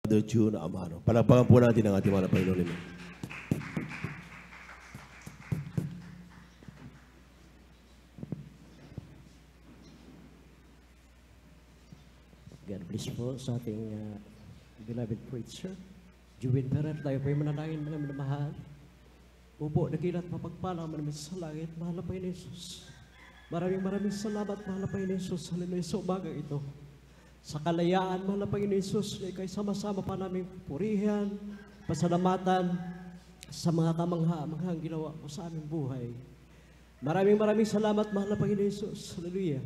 Brother June Amano. Palagpakan po natin ang ating mga Panginoon. God bless po sa ating beloved preacher. Juwin Peret, tayo po yung manalangin mga minamahal. Upo, nagilat, mapagpala namin sa langit. Mahal na Panginoon Jesus. Maraming salamat, mahal na Panginoon Jesus. Hallelujah, sa umaga ito. Sa kalayaan, mahal na Panginoon Jesus, na ikaw'y sama-sama pa namin purihan, pasalamatan sa mga kamangha-manghang ginawa mo sa aming buhay. Maraming salamat, mahal na Panginoon Jesus. Hallelujah.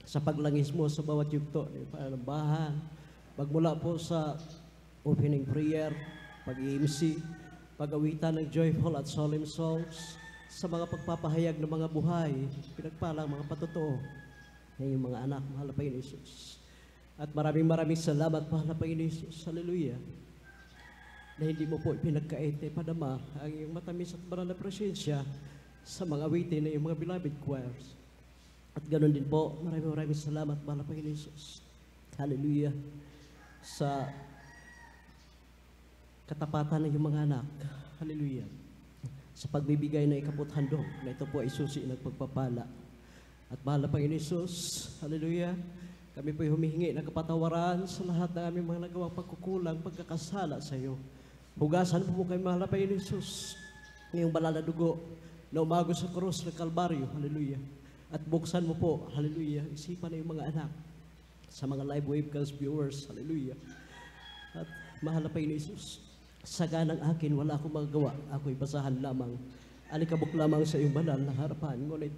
Sa paglangis mo sa bawat yugto ng panambahan, pagmula po sa opening prayer, pag-MC, pag-awitan ng joyful at solemn songs, sa mga pagpapahayag ng mga buhay, pinagpalang mga patotoo ng iyong mga anak, mahal na Panginoon Jesus. At maraming salamat, mahal na Panginoon Jesus. Hallelujah. Na hindi mo po pinagkaite, padama ang iyong matamis at banal na presensya sa mga awitin ng iyong mga beloved choirs. At ganoon din po, maraming salamat, mahal na Panginoon Jesus. Hallelujah. Sa katapatan ng iyong mga anak. Hallelujah. Sa pagbibigay ng ikaputhandog, na ito po ay susi ng pagpapala. At mahal na Panginoon Jesus, hallelujah, kami po ay humihingi ng kapatawaran sa lahat ng aming mga nagawang pagkukulang, pagkakasala sa iyo. Hugasan po kayo, mahal na Panginoon Jesus, ngayong banal na dugo na umagos sa krus ng Kalbaryo. Hallelujah. At buksan mo po, hallelujah, isipan na yung mga anak sa mga live webcast viewers, hallelujah. At mahal na Panginoon Jesus, sa ganang akin, wala akong magagawa. Ako'y basahan lamang, alikabok lamang sa iyong banal na harapan. Ngunit,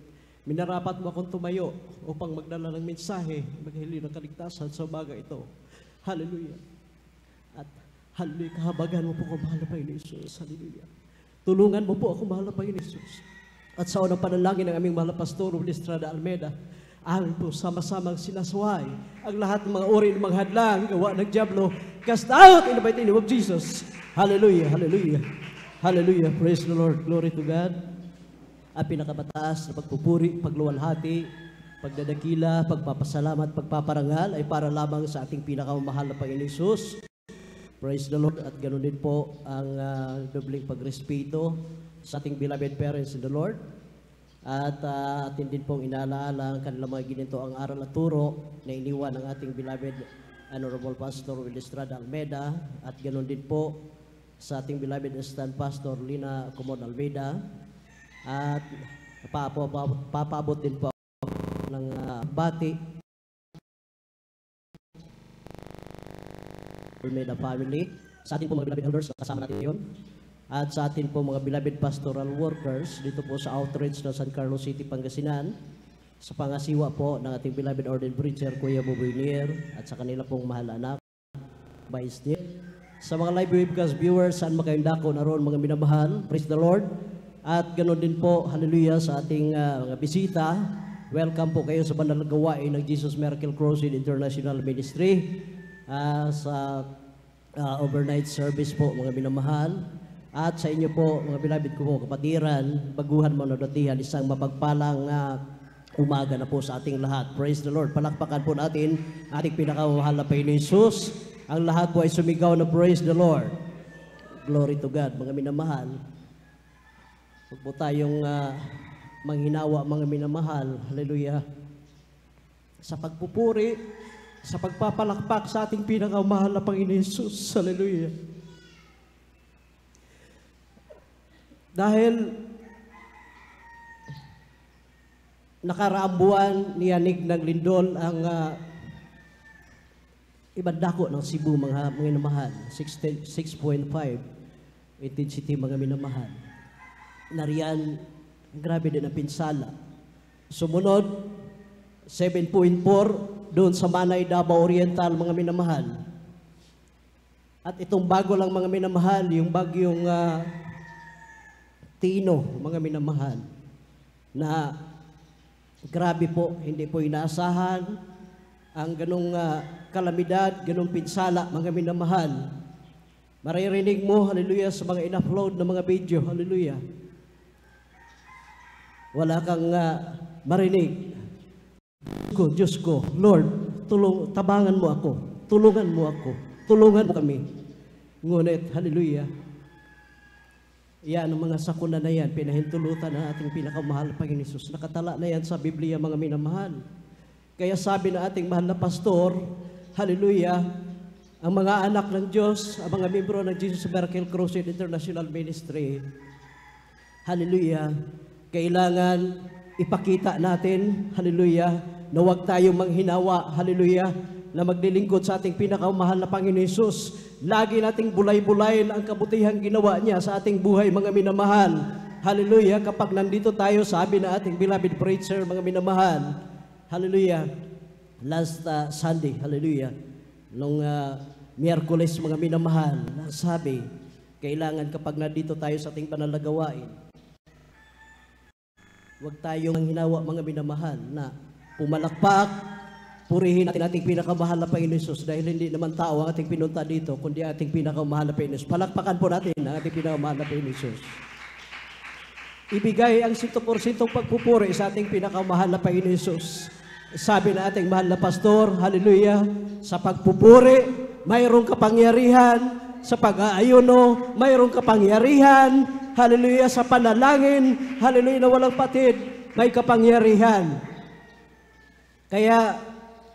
minarapat mo akong tumayo upang magdala ng mensahe, maghili ng kaligtasan sa umaga ito. Hallelujah. At hallelujah, kahabagan mo po ako, mahal na Panginoon Jesus, hallelujah. Tulungan mo po ako, mahal na Panginoon Jesus. At sa unang panalangin ng aming mahal na Pastor Willie Estrada Almeida, amin po sama-samang sinasaway ang lahat ng mga uri ng mga hadlang, gawa ng Diablo, cast out in the mighty name of Jesus. Hallelujah, hallelujah, hallelujah. Praise the Lord, glory to God. Ang pinakamataas na pagpupuri, pagluwalhati, pagdadakila, pagpapasalamat, pagpaparangal ay para lamang sa ating pinakamahal na Panginoon Jesus. Praise the Lord. At ganoon din po ang dobling pagrespeto sa ating beloved parents in the Lord. At atin din pong inaalaala ang kanilang mga gininto ang aral at turo na iniwan ng ating beloved Honorable Pastor Willie Estrada Almeida. At ganoon din po sa ating beloved Assistant Pastor Lina Comod Almeida. At papaabot din po ng bati Almeida family. Sa ating po mga beloved elders, kasama natin yun. At sa atin po mga beloved pastoral workers dito po sa outreach ng San Carlos City, Pangasinan, sa pangasiwa po ng ating beloved ordained preacher Kuya Buboy Nier at sa kanila pong mahal anak Vice Nier. Sa mga live webcast viewers, saan makayong dako na roon mga minamahal, praise the Lord. At ganoon din po, hallelujah, sa ating mga bisita, welcome po kayo sa banal na gawain ng Jesus Miracle Crusade International Ministry sa overnight service po mga minamahal. At sa inyo po, mga beloved ko po, kapatiran, baguhan manunatihan, isang mapagpalang umaga na po sa ating lahat. Praise the Lord. Palakpakan po natin ating pinakamahal na Panginoon Jesus. Ang lahat po ay sumigaw na praise the Lord. Glory to God, mga minamahal. Huwag po tayong manghinawa, mga minamahal. Hallelujah. Sa pagpupuri, sa pagpapalakpak sa ating pinakamahal na Panginoon Jesus. Hallelujah. Dahil nakaraang buwan niyanig ng lindol ang ibang dako ng Cebu, mga minamahal, 6.5 intensity, mga minamahal. Nariyan, grabe din ang pinsala. Sumunod, 7.4 doon sa Manay, Davao Oriental, mga minamahal. At itong bago lang, mga minamahal, yung bagyong Tino, mga minamahal, na grabe po, hindi po inaasahan ang ganong kalamidad, ganong pinsala, mga minamahal. Maririnig mo, hallelujah, sa mga in-upload na mga video, hallelujah. Wala kang marinig. Diyos ko, Lord, tabangan mo ako, tulungan mo ako. Tulungan kami. Ngunit, hallelujah, yan ang mga sakuna na yan, pinahintulutan ng ating pinakamahal na Panginoon Hesus. Nakatala na yan sa Biblia, mga minamahal. Kaya sabi na ating mahal na pastor, hallelujah, ang mga anak ng Diyos, ang mga membro ng Jesus Miracle Crusade International Ministry, hallelujah, kailangan ipakita natin, hallelujah, na huwag tayong manghinawa, hallelujah, na maglilingkod sa ating pinakamahal na Panginoon Hesus. Lagi nating bulay-bulayin ang kabutihang ginawa niya sa ating buhay, mga minamahal. Hallelujah, kapag nandito tayo, sabi na ating beloved preacher, mga minamahal, hallelujah, last Sunday, hallelujah, nung Miyerkules, mga minamahal, sabi, kailangan kapag nandito tayo sa ating banal na gawain, huwag tayong hinawa, mga minamahal, na pumalakpak, purihin natin ating pinakamahal na Panginoon Hesus dahil hindi naman tao ang ating pinunta dito, kundi ating pinakamahal na Panginoon Hesus. Palakpakan po natin ang ating pinakamahal na Panginoon Hesus. Ibigay ang 100% pagpupuri sa ating pinakamahal na Panginoon Hesus. Sabi na ating mahal na pastor, hallelujah, sa pagpupuri, mayroong kapangyarihan, sa pag-aayuno, mayroong kapangyarihan, hallelujah, sa panalangin, hallelujah, na walang patid, may kapangyarihan. Kaya,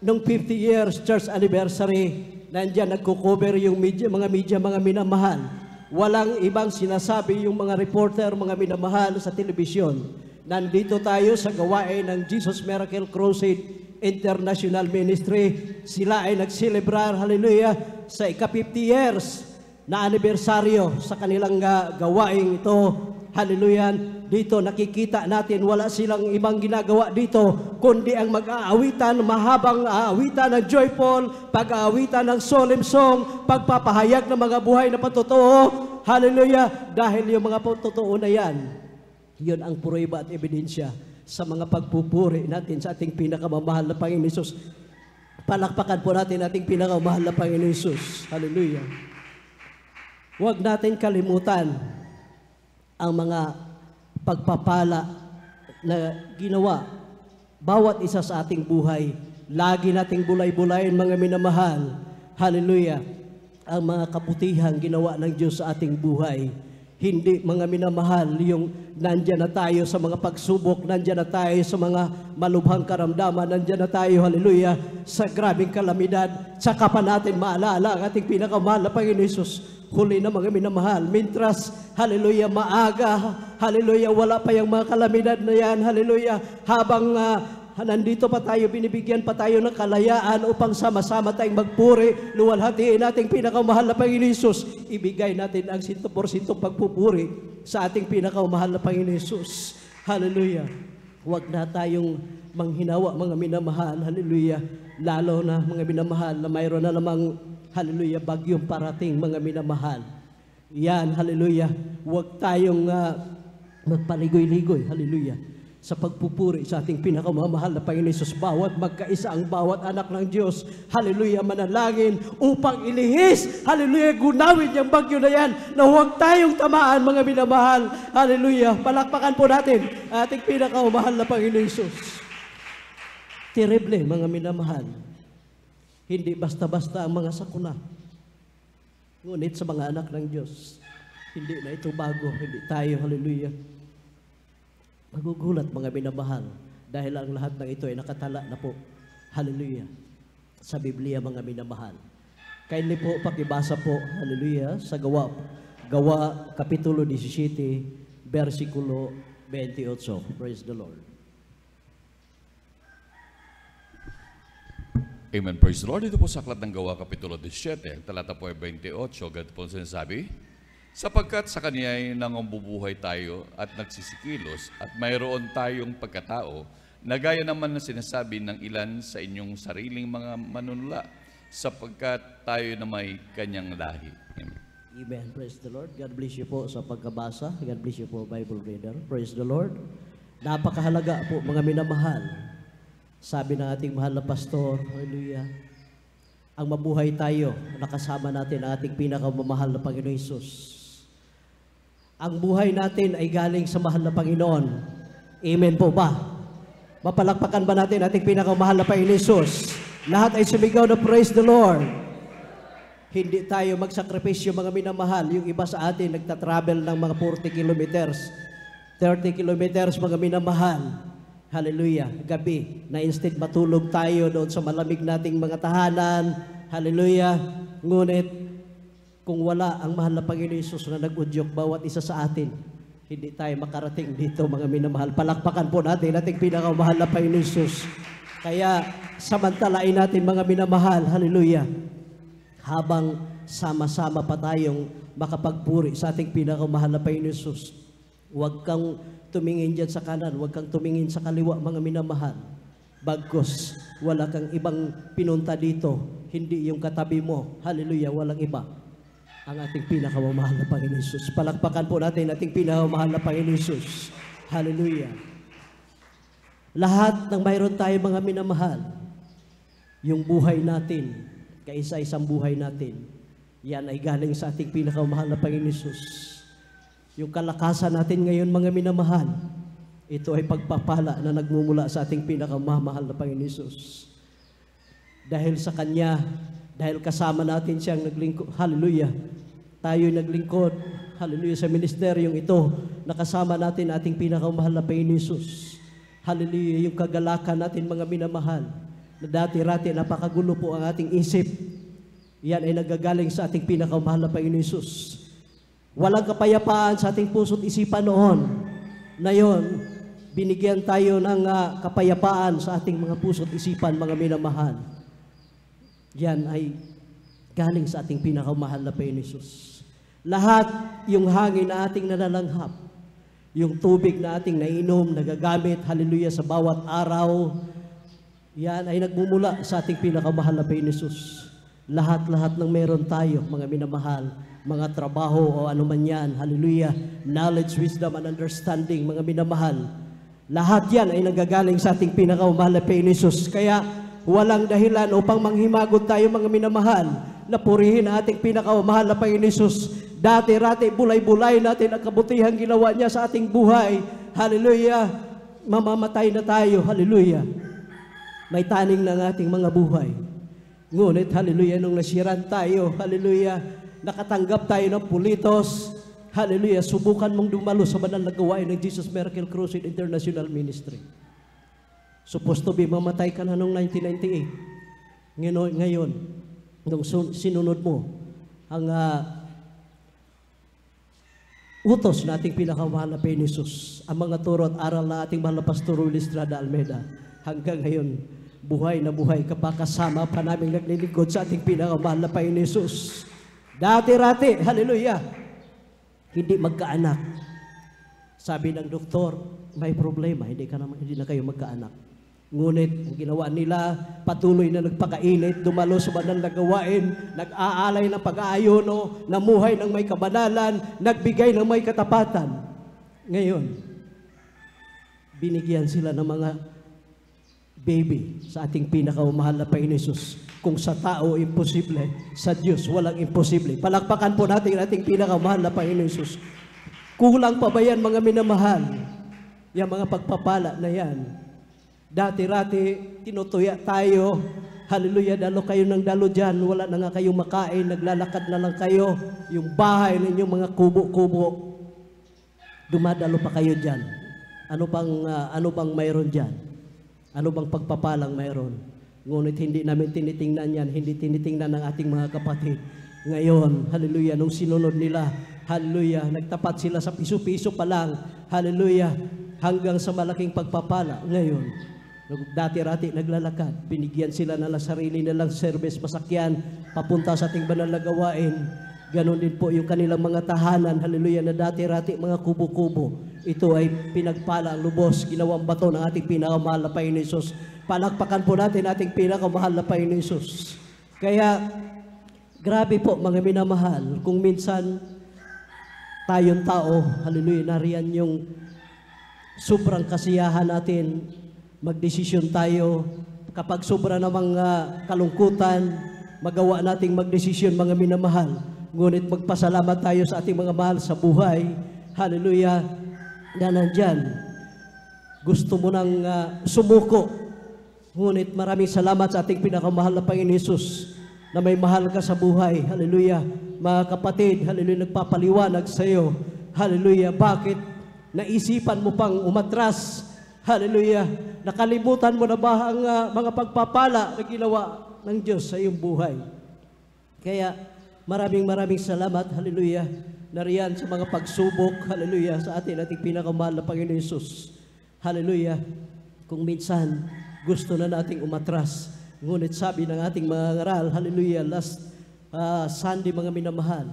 nung 50 years church anniversary, nandiyan nagko-cover yung media, mga minamahal. Walang ibang sinasabi yung mga reporter, mga minamahal sa telebisyon. Nandito tayo sa gawain ng Jesus Miracle Crusade International Ministry. Sila ay nagselebrar, hallelujah, sa ika-50 years na anibersaryo sa kanilang gawain ito. Hallelujah. Dito nakikita natin wala silang ibang ginagawa dito kundi ang mag-aawitan, mahabang aawitan ng joyful, pag-aawitan ng solemn song, pagpapahayag ng mga buhay na patotoo. Hallelujah. Dahil yung mga patotoo na yan, yun ang prueba at ebidensya sa mga pagpupuri natin sa ating pinakamamahal na Panginoon Hesus. Palakpakan po natin ating pinakamamahal na Panginoon Hesus. Hallelujah. Huwag natin kalimutan ang mga pagpapala na ginawa bawat isa sa ating buhay. Lagi nating bulay-bulayin, mga minamahal. Hallelujah. Ang mga kabutihang ginawa ng Diyos sa ating buhay. Hindi, mga minamahal, yung nandyan na tayo sa mga pagsubok, nandyan na tayo sa mga malubhang karamdaman, nandyan na tayo, hallelujah, sa grabing kalamidad. Tsaka pa natin maalala ang ating pinakamahal na Panginoon Hesus. Huli na, mga minamahal, mintras, hallelujah, maaga, hallelujah, wala pa yung mga kalamidad na yan, hallelujah, habang nandito pa tayo, binibigyan pa tayo ng kalayaan upang sama-sama tayong magpuri, luwalhatiin nating pinakamahal na Panginoon Hesus. Ibigay natin ang 100% pagpupuri sa ating pinakamahal na Panginoon Hesus. Hallelujah. Huwag na tayong manghinawa, mga minamahal, hallelujah, lalo na, mga minamahal, na mayroon na namang, hallelujah, bagyong parating, mga minamahal. Yan, hallelujah. Huwag tayong magpaligoy-ligoy, hallelujah, sa pagpupuri sa ating pinakamamahal na Panginoon Hesus. Bawat magkaisa ang bawat anak ng Diyos, hallelujah, manalangin upang ilihis, hallelujah, gunawin yung bagyo na yan, na huwag tayong tamaan, mga minamahal, hallelujah. Palakpakan po natin ating pinakamamahal na Panginoon Hesus. Terrible, mga minamahal. Hindi basta-basta ang mga sakuna. Ngunit sa mga anak ng Diyos, hindi na ito bago, hindi tayo, hallelujah, magugulat, mga minamahal, dahil ang lahat ng ito ay nakatala na po, hallelujah, sa Biblia, mga minamahal. Kindly po, pakibasa po, hallelujah, sa Gawa, Kapitulo 17, versikulo 28. Praise the Lord. Amen. Praise the Lord. Dito po sa Aklat ng Gawa, Kapitulo 17, talata po ay 28, ganito po sinasabi, sapagkat sa Kanya ay nangambubuhay tayo at nagsisikilos at mayroon tayong pagkatao na gaya naman na sinasabi ng ilan sa inyong sariling mga manunula sapagkat tayo na may Kanyang lahi. Amen. Amen. Praise the Lord. God bless you po sa pagkabasa. God bless you po, Bible reader. Praise the Lord. Napakahalaga po, mga minamahal. Sabi ng ating mahal na pastor, hallelujah, ang mabuhay tayo, nakasama natin ang ating pinakamamahal na Panginoon Hesus. Ang buhay natin ay galing sa mahal na Panginoon. Amen po ba? Mapalakpakan ba natin ating pinakamamahal na Panginoon Hesus? Lahat ay sumigaw na praise the Lord. Hindi tayo magsakripisyo, mga minamahal. Yung iba sa atin, nagtatravel ng mga 40 kilometers, 30 kilometers, mga minamahal. Hallelujah. Gabi, na instead matulog tayo doon sa malamig nating mga tahanan. Hallelujah. Ngunit, kung wala ang mahal na Panginoon Hesus na nag-udyok bawat isa sa atin, hindi tayo makarating dito, mga minamahal. Palakpakan po natin ating pinakamahal na Panginoon Hesus. Kaya samantalain natin, mga minamahal, hallelujah, habang sama-sama pa tayong makapagpuri sa ating pinakamahal na Panginoon Hesus. Huwag kang tumingin dyan sa kanan, huwag kang tumingin sa kaliwa, mga minamahal. Bagkus, wala kang ibang pinunta dito, hindi yung katabi mo. Hallelujah, walang iba. Ang ating pinakamamahal na Panginoon Hesus. Palakpakan po natin ating pinakamamahal na Panginoon Hesus. Hallelujah. Lahat ng mayroon tayo, mga minamahal, yung buhay natin, kaisa-isang buhay natin, yan ay galing sa ating pinakamamahal na Panginoon Hesus. Yung kalakasan natin ngayon, mga minamahal, ito ay pagpapala na nagmumula sa ating pinakamamahal na Panginoon Hesus. Dahil sa Kanya, dahil kasama natin siyang naglingkod, hallelujah, tayo'y naglingkod, hallelujah, sa ministeryong ito, nakasama natin ating pinakamahal na Panginoon Hesus. Hallelujah, yung kagalakan natin, mga minamahal, na dati-rati napakagulo po ang ating isip, yan ay nagagaling sa ating pinakamahal na Panginoon Hesus. Walang kapayapaan sa ating puso't isipan noon. Na yon, binigyan tayo ng kapayapaan sa ating mga puso't isipan, mga minamahal. Yan ay galing sa ating pinakamahal na Panginoon Hesus. Lahat yung hangin na ating nalalanghap, yung tubig na ating nainom, nagagamit, hallelujah, sa bawat araw, yan ay nagmumula sa ating pinakamahal na Panginoon Hesus. Lahat-lahat ng meron tayo, mga minamahal, mga trabaho o anuman yan, hallelujah, knowledge, wisdom, and understanding, mga minamahal, lahat yan ay nagagaling sa ating pinakamahal na Panginoon Hesus. Kaya walang dahilan upang manghimagod tayo, mga minamahal, na purihin ang ating pinakamahal na Panginoon Hesus. Dati-rati, bulay-bulay natin ang kabutihang ginawa niya sa ating buhay. Hallelujah. Mamamatay na tayo. Hallelujah. May taning ng ating mga buhay. Ngunit, hallelujah, nung nasiran tayo, hallelujah, nakatanggap tayo ng pulitos, hallelujah, subukan mong dumalo sa banal na gawain ng Jesus Miracle Crusade International Ministry. Supposed to be, mamatay ka na noong 1998. Ngayon, nung sinunod mo ang utos na ating pinakamahal na Panginoon Hesus, ang mga turo at aral na ating mahal na Pastor Willie Estrada Almeida, hanggang ngayon, buhay na buhay ka pa, kasama pa namin naglilingkod sa ating pinakamahal na Panginoon Hesus. Dati-rati, hallelujah, hindi magkaanak. Sabi ng doktor, may problema, hindi na kayo magkaanak. Ngunit, ang ginawa nila, patuloy na nagpakainit, dumalo sa banal na gawain, nag-aalay ng pag-aayono, namuhay ng may kabanalan, nagbigay ng may katapatan. Ngayon, binigyan sila ng mga baby sa ating pinakamahal na Panginoon Hesus. Kung sa tao, imposible, sa Diyos, walang imposible. Palakpakan po natin ang ating pinakamahal na Panginoon Hesus. Kulang pa ba yan, mga minamahal? Yung mga pagpapala na yan. Dati-rati, tinutuya tayo. Hallelujah, dalo kayo ng dalo dyan. Wala na nga kayong makain, naglalakad na lang kayo. Yung bahay ninyong mga kubo-kubo, dumadalo pa kayo dyan. Ano bang mayroon dyan? Ano bang pagpapalang mayroon? Ngunit hindi namin tinitingnan yan, hindi tinitingnan ng ating mga kapatid. Ngayon, hallelujah, nung sinunod nila, hallelujah, nagtapat sila sa piso-piso pa lang, hallelujah, hanggang sa malaking pagpapala. Ngayon, dati-rati naglalakad, binigyan sila na sarili nilang service, masakyan, papunta sa ating banal na gawain. Ganon din po yung kanilang mga tahanan, hallelujah, na dati-rati mga kubo-kubo. Ito ay pinagpala ang lubos, ginawang bato ng ating pinakamahal na Panginoon Hesus. Palakpakan po natin ating pinakamahal na Panginoon Hesus. Kaya, grabe po, mga minamahal, kung minsan tayong tao, hallelujah, nariyan yung sobrang kasiyahan natin, magdesisyon tayo. Kapag sobra namang kalungkutan, magawa nating magdesisyon, mga minamahal. Ngunit magpasalamat tayo sa ating mga mahal sa buhay. Hallelujah, na nandyan. Gusto mo nang sumuko. Ngunit maraming salamat sa ating pinakamahal na Panginoon Hesus. na may mahal ka sa buhay. Hallelujah. Mga kapatid, hallelujah, nagpapaliwanag sa iyo. Hallelujah. Bakit naisipan mo pang umatras? Hallelujah. Nakalimutan mo na ba ang mga pagpapala na ginawa ng Diyos sa iyong buhay? Kaya maraming salamat, hallelujah, nariyan sa mga pagsubok, hallelujah, sa ating pinakamahal na Panginoon Hesus. Hallelujah. Kung minsan gusto na nating umatras, ngunit sabi ng ating mga ngaral, hallelujah, last Sunday, mga minamahal,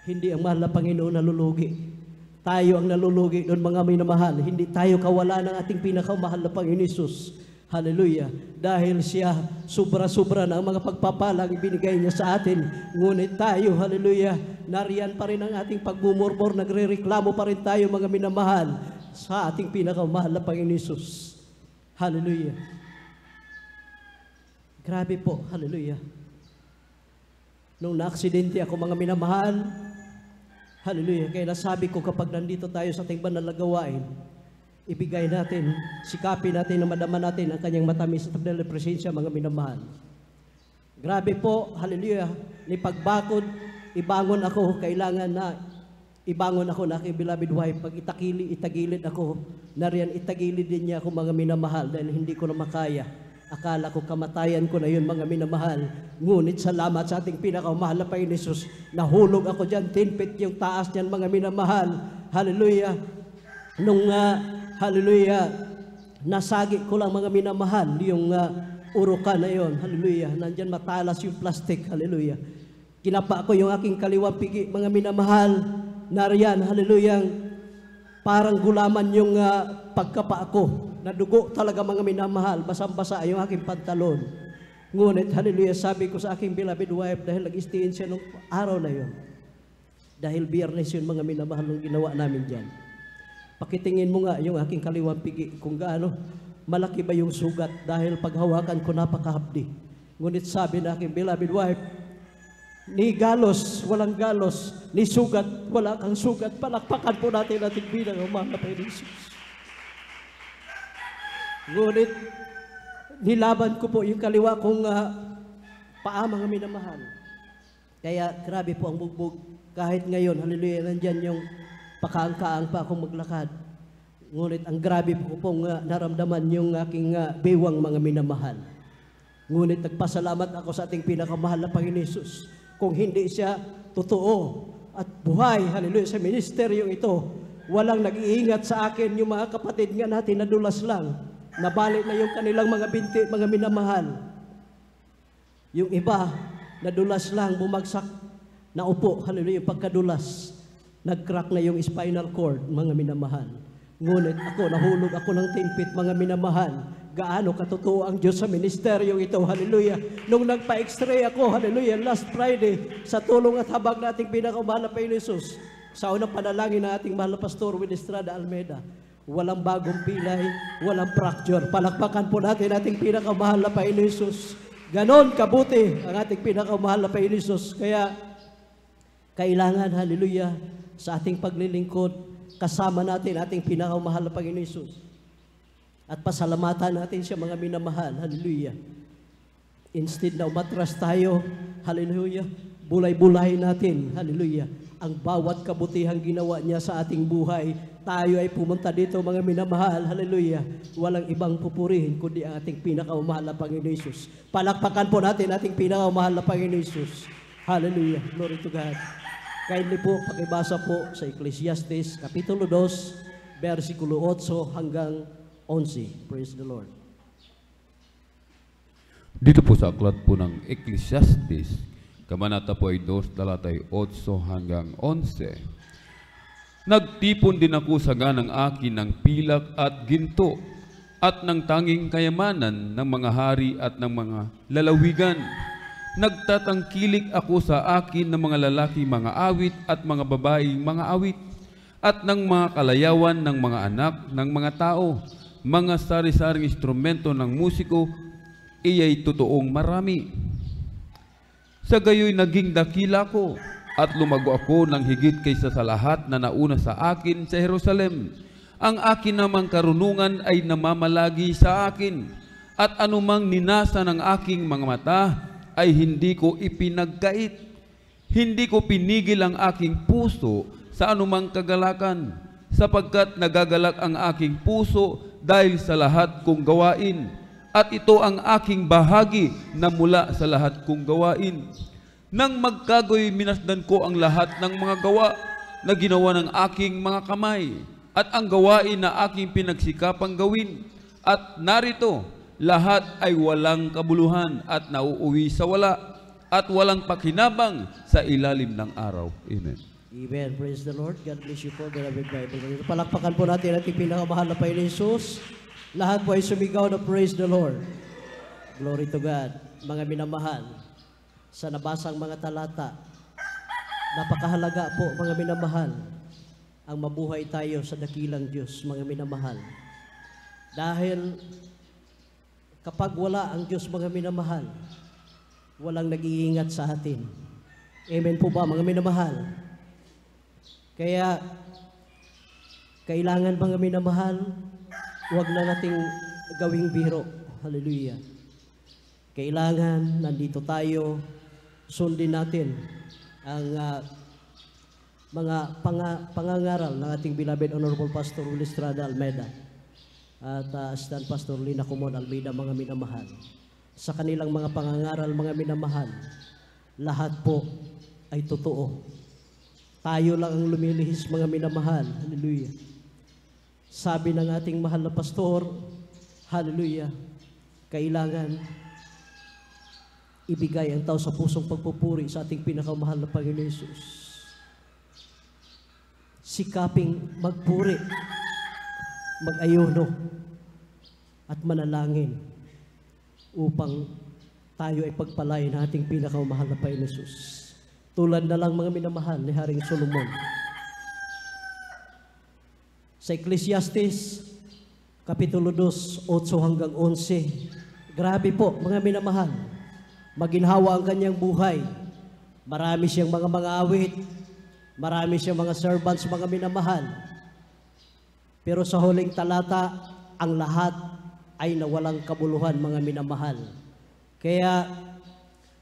hindi ang mahal na Panginoon nalulugi. Tayo ang nalulugi doon, mga minamahal. Hindi tayo kawala ng ating pinakamahal na Panginoon Hesus. Hallelujah. Dahil siya, sobra-sobra na ang mga pagpapalang ibinigay niya sa atin. Ngunit tayo, hallelujah, nariyan pa rin ang ating pagmumurmur, nagre-reklamo pa rin tayo, mga minamahal, sa ating pinakamahal na Panginoon Hesus. Hallelujah. Grabe po, hallelujah. Nung na-aksidente ako, mga minamahal, hallelujah, kaya nasabi ko, kapag nandito tayo sa ating banal na gawain, ibigay natin, sikapin natin na madama natin ang kanyang matamis at banal na presensya, mga minamahal. Grabe po, hallelujah, ni pagbakod, ibangon ako, kailangan na ibangon ako na aking beloved wife. Pag itagilid ako, nariyan itagilid din niya ako, mga minamahal, dahil hindi ko na makaya. Akala ko kamatayan ko na yun, mga minamahal. Ngunit salamat sa ating pinakamahal na Panginoon Hesus, nahulog ako dyan, 10 feet yung taas niyan, mga minamahal. Hallelujah. Nung hallelujah, nasagi ko lang, mga minamahal, yung urukan na yon. Hallelujah. Nandyan matalas yung plastic. Hallelujah. Kinapa ko yung aking kaliwang pigi, mga minamahal. Nariyan, hallelujah, parang gulaman yung pagkapa ko. Nadugo talaga, mga minamahal. Basang-basa yung aking pantalon. Ngunit, hallelujah, sabi ko sa aking beloved wife, dahil nag-istihin siya nung araw na yon. Dahil biyernes yun, mga minamahal, nung ginawa namin dyan. Pakitingin mo nga yung aking kaliwang pigi, kung gaano malaki ba yung sugat, dahil paghawakan ko napakahapdi. Ngunit sabi na aking beloved wife, ni galos, walang galos, ni sugat, wala kang sugat. Palakpakan po natin ating bilang mahal na Panginoon Hesus. Ngunit nilaban ko po yung kaliwa kong paa, mga minamahal. Kaya grabe po ang bugbog. Kahit ngayon, hallelujah, nandyan yung pakaang-kaang pa akong maglakad. Ngunit ang grabe po pong naramdaman yung aking bewang, mga minamahal. Ngunit nagpasalamat ako sa ating pinakamahal na Panginoon Hesus. Kung hindi siya totoo at buhay, hallelujah, sa ministeryong ito, walang nag-iingat sa akin. Yung mga kapatid nga natin, nadulas lang. Nabalik na yung kanilang mga binti, mga minamahal. Yung iba, nadulas lang, bumagsak, naupo, hallelujah, pagkadulas. Nag-crack na yung spinal cord, mga minamahal. Ngunit ako, nahulog ako ng 10 feet, mga minamahal. Gaano katotoo ang Diyos sa ministeryong ito, hallelujah. Nung nagpa-x-ray ako, hallelujah, last Friday, sa tulong at habag nating pinakamahal na Panginoon Hesus, sa unang panalangin na ating mahal na Pastor Will Estrada Almeida, walang bagong pilay, walang fracture. Palakpakan po natin ating pinakamahal na Panginoon Hesus. Ganon kabuti ang ating pinakamahal na Panginoon Hesus. Kaya, kailangan, hallelujah, sa ating paglilingkod, kasama natin ating pinakamahal na Panginoon Hesus. At pasalamatan natin siya, mga minamahal. Hallelujah. Instead na umatras tayo, hallelujah, bulay-bulay natin, hallelujah, ang bawat kabutihang ginawa niya sa ating buhay. Tayo ay pumunta dito, mga minamahal, hallelujah, walang ibang pupurihin kundi ang ating pinakamahal na Panginoon Hesus. Palakpakan po natin ating pinakamahal na Panginoon Hesus. Hallelujah. Glory to God. Kindly po, pakibasa po sa Ecclesiastes, Kapitulo 2, versikulo 8 hanggang 11. Praise the Lord. Dito po sa aklat po ng Ecclesiastes, kabanata po ay 2, talatay 8 hanggang 11. Nagtipon din ako sa ganang akin ng pilak at ginto at ng tanging kayamanan ng mga hari at ng mga lalawigan. Nagtatangkilik ako sa akin ng mga lalaki mga awit at mga babaeng mga awit at ng mga kalayawan ng mga anak ng mga tao, mga sari-saring instrumento ng musiko, iya'y totoong marami. Sa gayoy naging dakila ko at lumago ako ng higit kaysa sa lahat na nauna sa akin sa Jerusalem. Ang akin namang karunungan ay namamalagi sa akin At anumang ninasa ng aking mga mata ay hindi ko ipinagkait. Hindi ko pinigil ang aking puso sa anumang kagalakan, sapagkat nagagalak ang aking puso dahil sa lahat kong gawain. At ito ang aking bahagi na mula sa lahat kong gawain. Nang magkagoy, minasdan ko ang lahat ng mga gawa na ginawa ng aking mga kamay, at ang gawain na aking pinagsikapang gawin. At narito, lahat ay walang kabuluhan at nauuwi sa wala, at walang pakinabang sa ilalim ng araw. Amen. Amen. Praise the Lord. God bless you po, beloved Bible. Palakpakan po natin ating pinakamahal na Panginoon Jesus. Lahat po ay sumigaw na praise the Lord. Glory to God. Mga minamahal, sa nabasang mga talata, napakahalaga po, mga minamahal, ang mabuhay tayo sa dakilang Diyos, mga minamahal. Dahil kapag wala ang Diyos, mga minamahal, walang nag-iingat sa atin. Amen po ba, mga minamahal? Kaya, kailangan, mga minamahal, huwag na nating gawing biro. Hallelujah. Kailangan, nandito tayo, sundin natin ang mga pangangaral ng ating beloved Honorable Pastor Willie Estrada Almeida at Assistant Pastor Lina Comon Almeida, mga minamahal. Sa kanilang mga pangangaral, mga minamahal, lahat po ay totoo. Tayo lang ang lumilihis, mga minamahal. Hallelujah. Sabi ng ating mahal na pastor, hallelujah, kailangan ibigay ang tao sa pusong pagpupuri sa ating pinakamahal na Panginoon Jesus. Sikaping magpuri, mag-ayuno, at manalangin upang tayo ay pagpalain ng ating pinakamahal na Panginoon Jesus. Tulad na lang, mga minamahal, ni Haring Solomon. Sa Ecclesiastes, Kapitulo 2, 8 hanggang 11, grabe po, mga minamahal, maginhawa ang kanyang buhay. Marami siyang mga awit, marami siyang mga servants, mga minamahal. Pero sa huling talata, ang lahat ay nawalang kabuluhan, mga minamahal. Kaya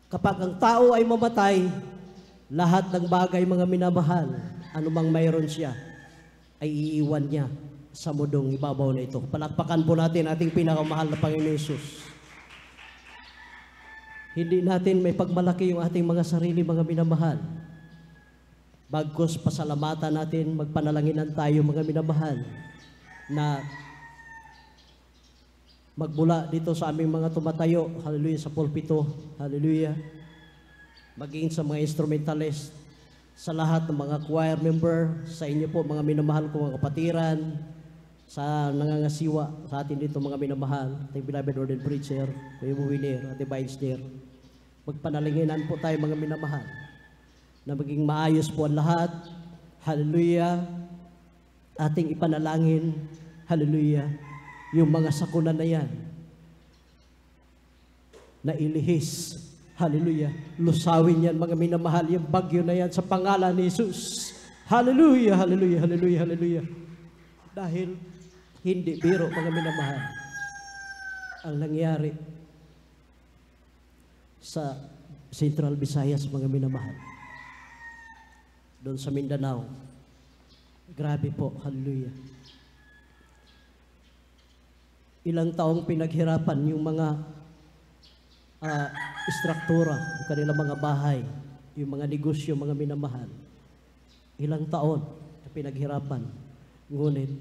kapag ang tao ay mamatay, lahat ng bagay, mga minamahal, anumang mayroon siya, ay iiwan niya sa mundong ibabaw na ito. Palakpakan po natin ating pinakamahal na Panginoon Jesus. Hindi natin may pagmalaki yung ating mga sarili, mga minamahal. Bagkus pasalamatan natin, magpanalanginan tayo, mga minamahal, na magmula dito sa aming mga tumatayo, hallelujah, sa pulpito, hallelujah, maging sa mga instrumentalist, sa lahat ng mga choir member, sa inyo po, mga minamahal ko, mga kapatiran, sa nangangasiwa sa atin dito, mga minamahal, ating beloved ordained preacher, Kuya Buwinir, Ate Bainster, magpanalanginan po tayo, mga minamahal, na maging maayos po ang lahat, hallelujah, ating ipanalangin, hallelujah, yung mga sakuna na yan, na ilihis, hallelujah, lusawin yan, mga minamahal, yung bagyo na yan sa pangalan ni Jesus. Hallelujah, hallelujah, hallelujah, hallelujah. Dahil hindi biro, mga minamahal, ang nangyari sa Central Visayas, mga minamahal, doon sa Mindanao. Grabe po, hallelujah. Ilang taong pinaghirapan yung mga istruktura, yung kanilang mga bahay, yung mga negosyo, mga minamahal. Ilang taon na pinaghirapan. Ngunit,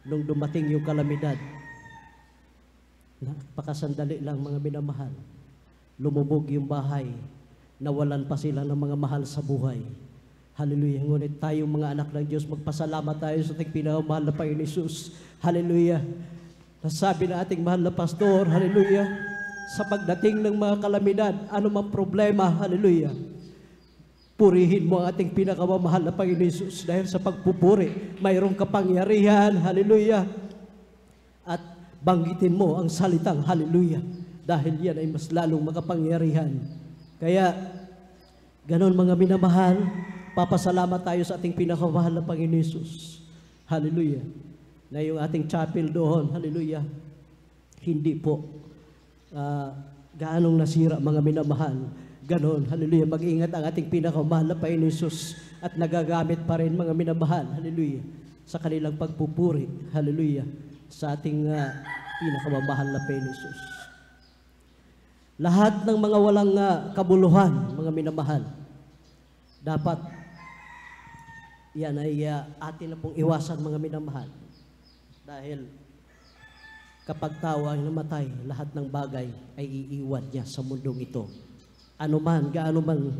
nung dumating yung kalamidad, napakasandali lang, mga minamahal, lumubog yung bahay, nawalan pa sila ng mga mahal sa buhay. Hallelujah. Ngunit tayong mga anak ng Diyos, magpasalamat tayo sa ating pinakamahal na Panginoon Jesus. Hallelujah. Nasabi na ating mahal na pastor, hallelujah, sa pagdating ng mga kalamidad, anumang problema, hallelujah, purihin mo ang ating pinakamamahal na Panginoon Jesus dahil sa pagpupuri, mayroong kapangyarihan, hallelujah, at banggitin mo ang salitang hallelujah dahil yan ay mas lalong makapangyarihan. Kaya, ganon, mga minamahal, papasalamat tayo sa ating pinakamahal na Panginoon Jesus. Hallelujah. Na yung ating chapel doon, hallelujah, hindi po gaanong nasira, mga minamahal. Ganon, hallelujah. Mag-ingat ang ating pinakamahal na Panginoon Hesus at nagagamit pa rin, mga minamahal, hallelujah, sa kanilang pagpupuri, hallelujah, sa ating pinakamamahal na Panginoon Hesus. Lahat ng mga walang kabuluhan, mga minamahal, dapat yan ay atin na pong iwasan, mga minamahal. Dahil kapag tao ay namatay, lahat ng bagay ay iiwan niya sa mundong ito. Ano man, gaano man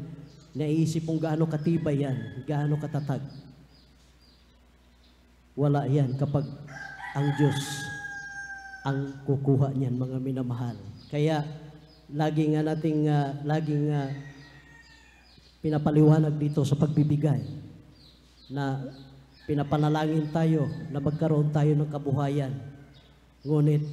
naisip mong gaano katibay yan, gaano katatag. Wala yan kapag ang Diyos ang kukuha niyan, mga minamahal. Kaya laging pinapaliwanag dito sa pagbibigay na pinapanalangin tayo na magkaroon tayo ng kabuhayan. Ngunit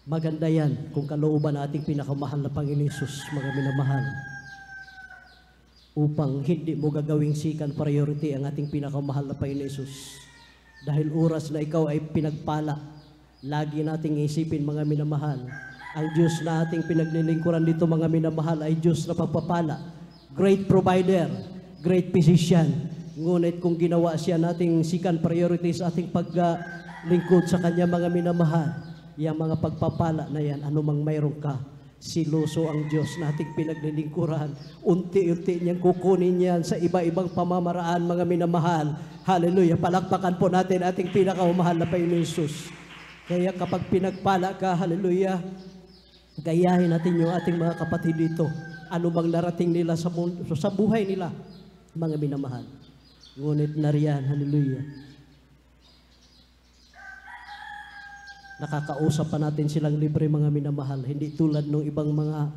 maganda yan kung kalooban ating pinakamahal na Panginoon Hesus, mga minamahal, upang hindi mo gagawing second priority ang ating pinakamahal na Panginoon Hesus. Dahil oras na ikaw ay pinagpala, lagi nating isipin, mga minamahal, ang Diyos na ating pinaglilingkuran dito, mga minamahal, ay Diyos na pagpapala, great provider, great physician. Ngunit kung ginawa siya nating second priority sa ating paglingkod sa Kanya, mga minamahal, yung mga pagpapala na yan, anumang mayroon ka, siluso ang Diyos na ating pinaglilingkuran. Unti-unti niyang kukunin yan sa iba-ibang pamamaraan, mga minamahal. Hallelujah. Palakpakan po natin ating pinakamahal na Panginoon Hesus. Kaya kapag pinagpala ka, hallelujah, gayahin natin yung ating mga kapatid dito. Ano bang narating nila sa buhay nila, mga minamahal. Ngunit nariyan, hallelujah, nakakausap pa natin silang libre, mga minamahal. Hindi tulad ng ibang mga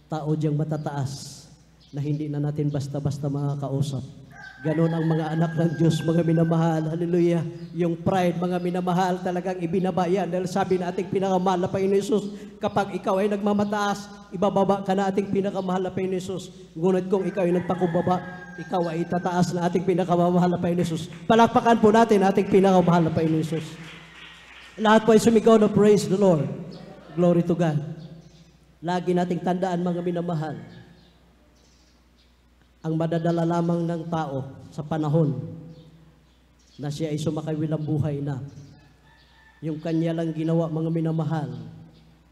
tao diyang matataas na hindi na natin basta-basta makakausap. Ganon ang mga anak ng Diyos, mga minamahal. Hallelujah. Yung pride, mga minamahal, talagang ibinaba yan. Dahil sabi na ating pinakamahal na Panginoon Hesus, kapag ikaw ay nagmamataas, ibababa ka na ating pinakamahal na Panginoon Hesus. Ngunit kung ikaw ay nagpakumbaba, ikaw ay itataas na ating pinakamahal na Panginoon Hesus. Palakpakan po natin ating pinakamahal na Panginoon Hesus. Lahat po ay sumigaw na praise the Lord. Glory to God. Lagi nating tandaan, mga minamahal, ang madadala lamang ng tao sa panahon na siya ay sumakawilang buhay na, yung kanya lang ginawa, mga minamahal,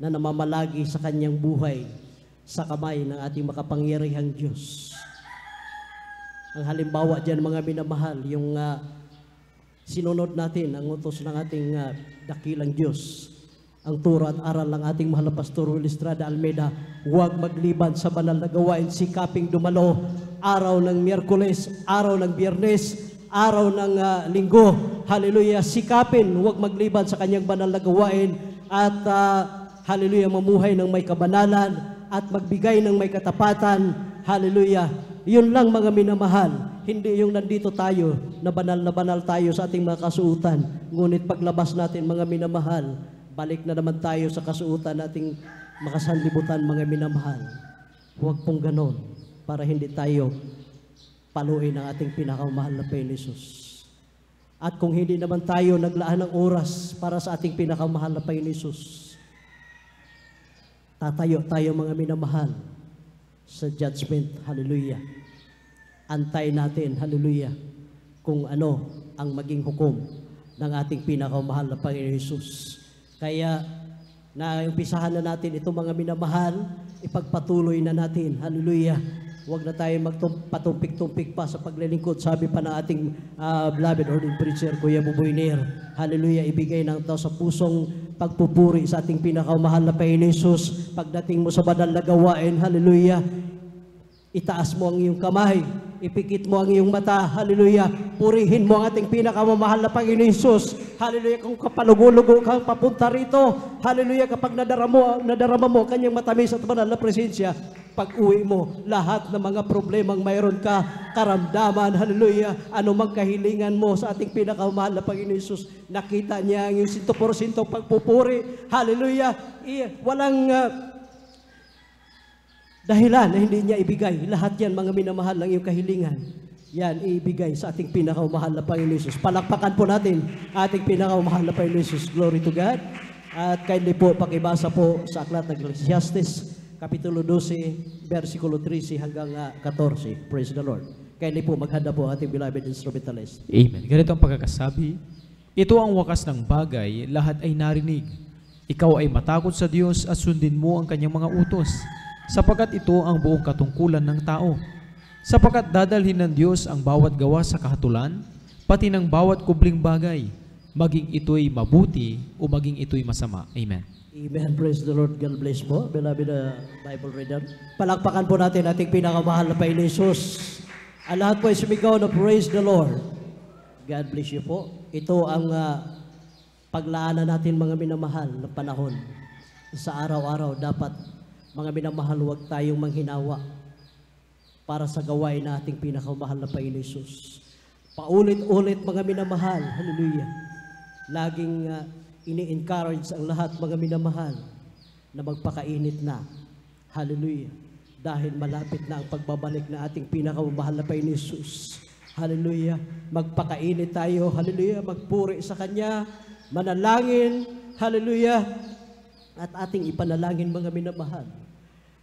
na namamalagi sa kanyang buhay sa kamay ng ating makapangyarihang Diyos. Ang halimbawa dyan, mga minamahal, yung sinunod natin ang utos ng ating dakilang Diyos, ang turo at aral ng ating mahal na Pastor Will Estrada Almeida. Huwag magliban sa banal na gawain, sikaping dumalo araw ng Miyerkules, araw ng Biyernes, araw ng Linggo. Hallelujah, sikapin, huwag magliban sa kanyang banal na gawain at hallelujah, mamuhay ng may kabanalan at magbigay ng may katapatan. Hallelujah. Yun lang, mga minamahal. Hindi yung nandito tayo, na banal tayo sa ating mga kasuutan. Ngunit paglabas natin, mga minamahal, balik na naman tayo sa kasuutan nating makasanlibutan, mga minamahal. Huwag pong ganon, para hindi tayo paluin ang ating pinakamahal na Panginoon Hesus. At kung hindi naman tayo naglaan ng oras para sa ating pinakamahal na Panginoon Hesus, tatayo tayo, mga minamahal, sa judgment. Hallelujah. Antay natin, hallelujah, kung ano ang maging hukom ng ating pinakamahal na Panginoon Hesus. Kaya naumpisahan na natin ito, mga minamahal, ipagpatuloy na natin. Hallelujah. Huwag na tayo magpatumpik-tumpik pa sa paglilingkod. Sabi pa ng ating beloved ordained preacher, Kuya Buboy Nair, hallelujah, ibigay ng tao sa pusong pagpupuri sa ating pinakamahal na Panginoon Hesus. Pagdating mo sa banal na gawain, hallelujah, itaas mo ang iyong kamay, ipikit mo ang iyong mata, hallelujah, purihin mo ang ating pinakamamahal na Panginoon Hesus. Hallelujah, kung kapalugo-lugo kang papunta rito, hallelujah, kapag nadarama mo kanyang matamis at banal na presensya, pag uwi mo, lahat ng mga problemang mayroon ka, karamdaman, hallelujah, anumang kahilingan mo sa ating pinakamahal na Panginoon Hesus, nakita niya ang iyong 100% pagpupuri, hallelujah, walang dahilan na hindi niya ibigay. Lahat yan, mga minamahal, ng iyong kahilingan, yan ibigay sa ating pinakamahal na Panginoon Hesus. Palakpakan po natin ating pinakamahal na Panginoon Hesus. Glory to God. At kindly po, pakibasa po sa aklat ng Ecclesiastes, Kapitulo 12, versikulo 13 hanggang 14. Praise the Lord. Kindly po, maghanda po ating beloved instrumentalist. Amen. Ganito ang pagkakasabi, ito ang wakas ng bagay, lahat ay narinig. Ikaw ay matakot sa Diyos at sundin mo ang kanyang mga utos, sapagkat ito ang buong katungkulan ng tao. Sapagkat dadalhin ng Diyos ang bawat gawa sa kahatulan, pati ng bawat kubling bagay, maging ito'y mabuti o maging ito'y masama. Amen. Amen. Praise the Lord. God bless po, beloved Bible reader. Palakpakan po natin ating pinakamahal na Panginoon Jesus. Ang lahat po ay sumigaw na praise the Lord. God bless you po. Ito ang paglaanan natin mga minamahal na panahon. Sa araw-araw dapat mga minamahal, huwag tayong manghinawa para sa gawain nating pinakamahal na Panginoon Jesus. Paulit-ulit mga minamahal. Hallelujah. Laging ini-encourage ang lahat mga minamahal na magpakainit na. Hallelujah. Dahil malapit na ang pagbabalik na ating pinakamahal na Panginoon Jesus. Hallelujah. Magpakainit tayo. Hallelujah. Magpuri sa Kanya. Manalangin. Hallelujah. At ating ipanalangin mga minamahal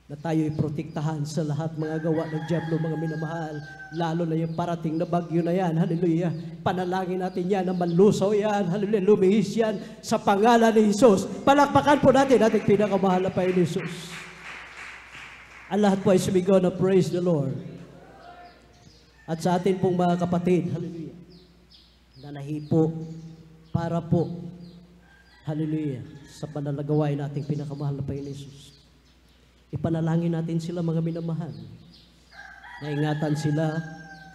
na tayo'y protektahan sa lahat mga gawa ng dyablo mga minamahal. Lalo na yung parating na bagyo na yan. Hallelujah. Panalangin natin yan na manlusaw yan. Hallelujah. Lumihis yan sa pangalan ni Jesus. Palakpakan po natin ating pinakamahal na Panginoon Jesus. Ang lahat po ay sumigaw na praise the Lord. At sa atin pong mga kapatid, hallelujah, na nahipo para po, hallelujah, sa panalagawain nating pinakamahal na Panginoon Jesus. Ipanalangin natin sila mga minamahal. Naingatan sila,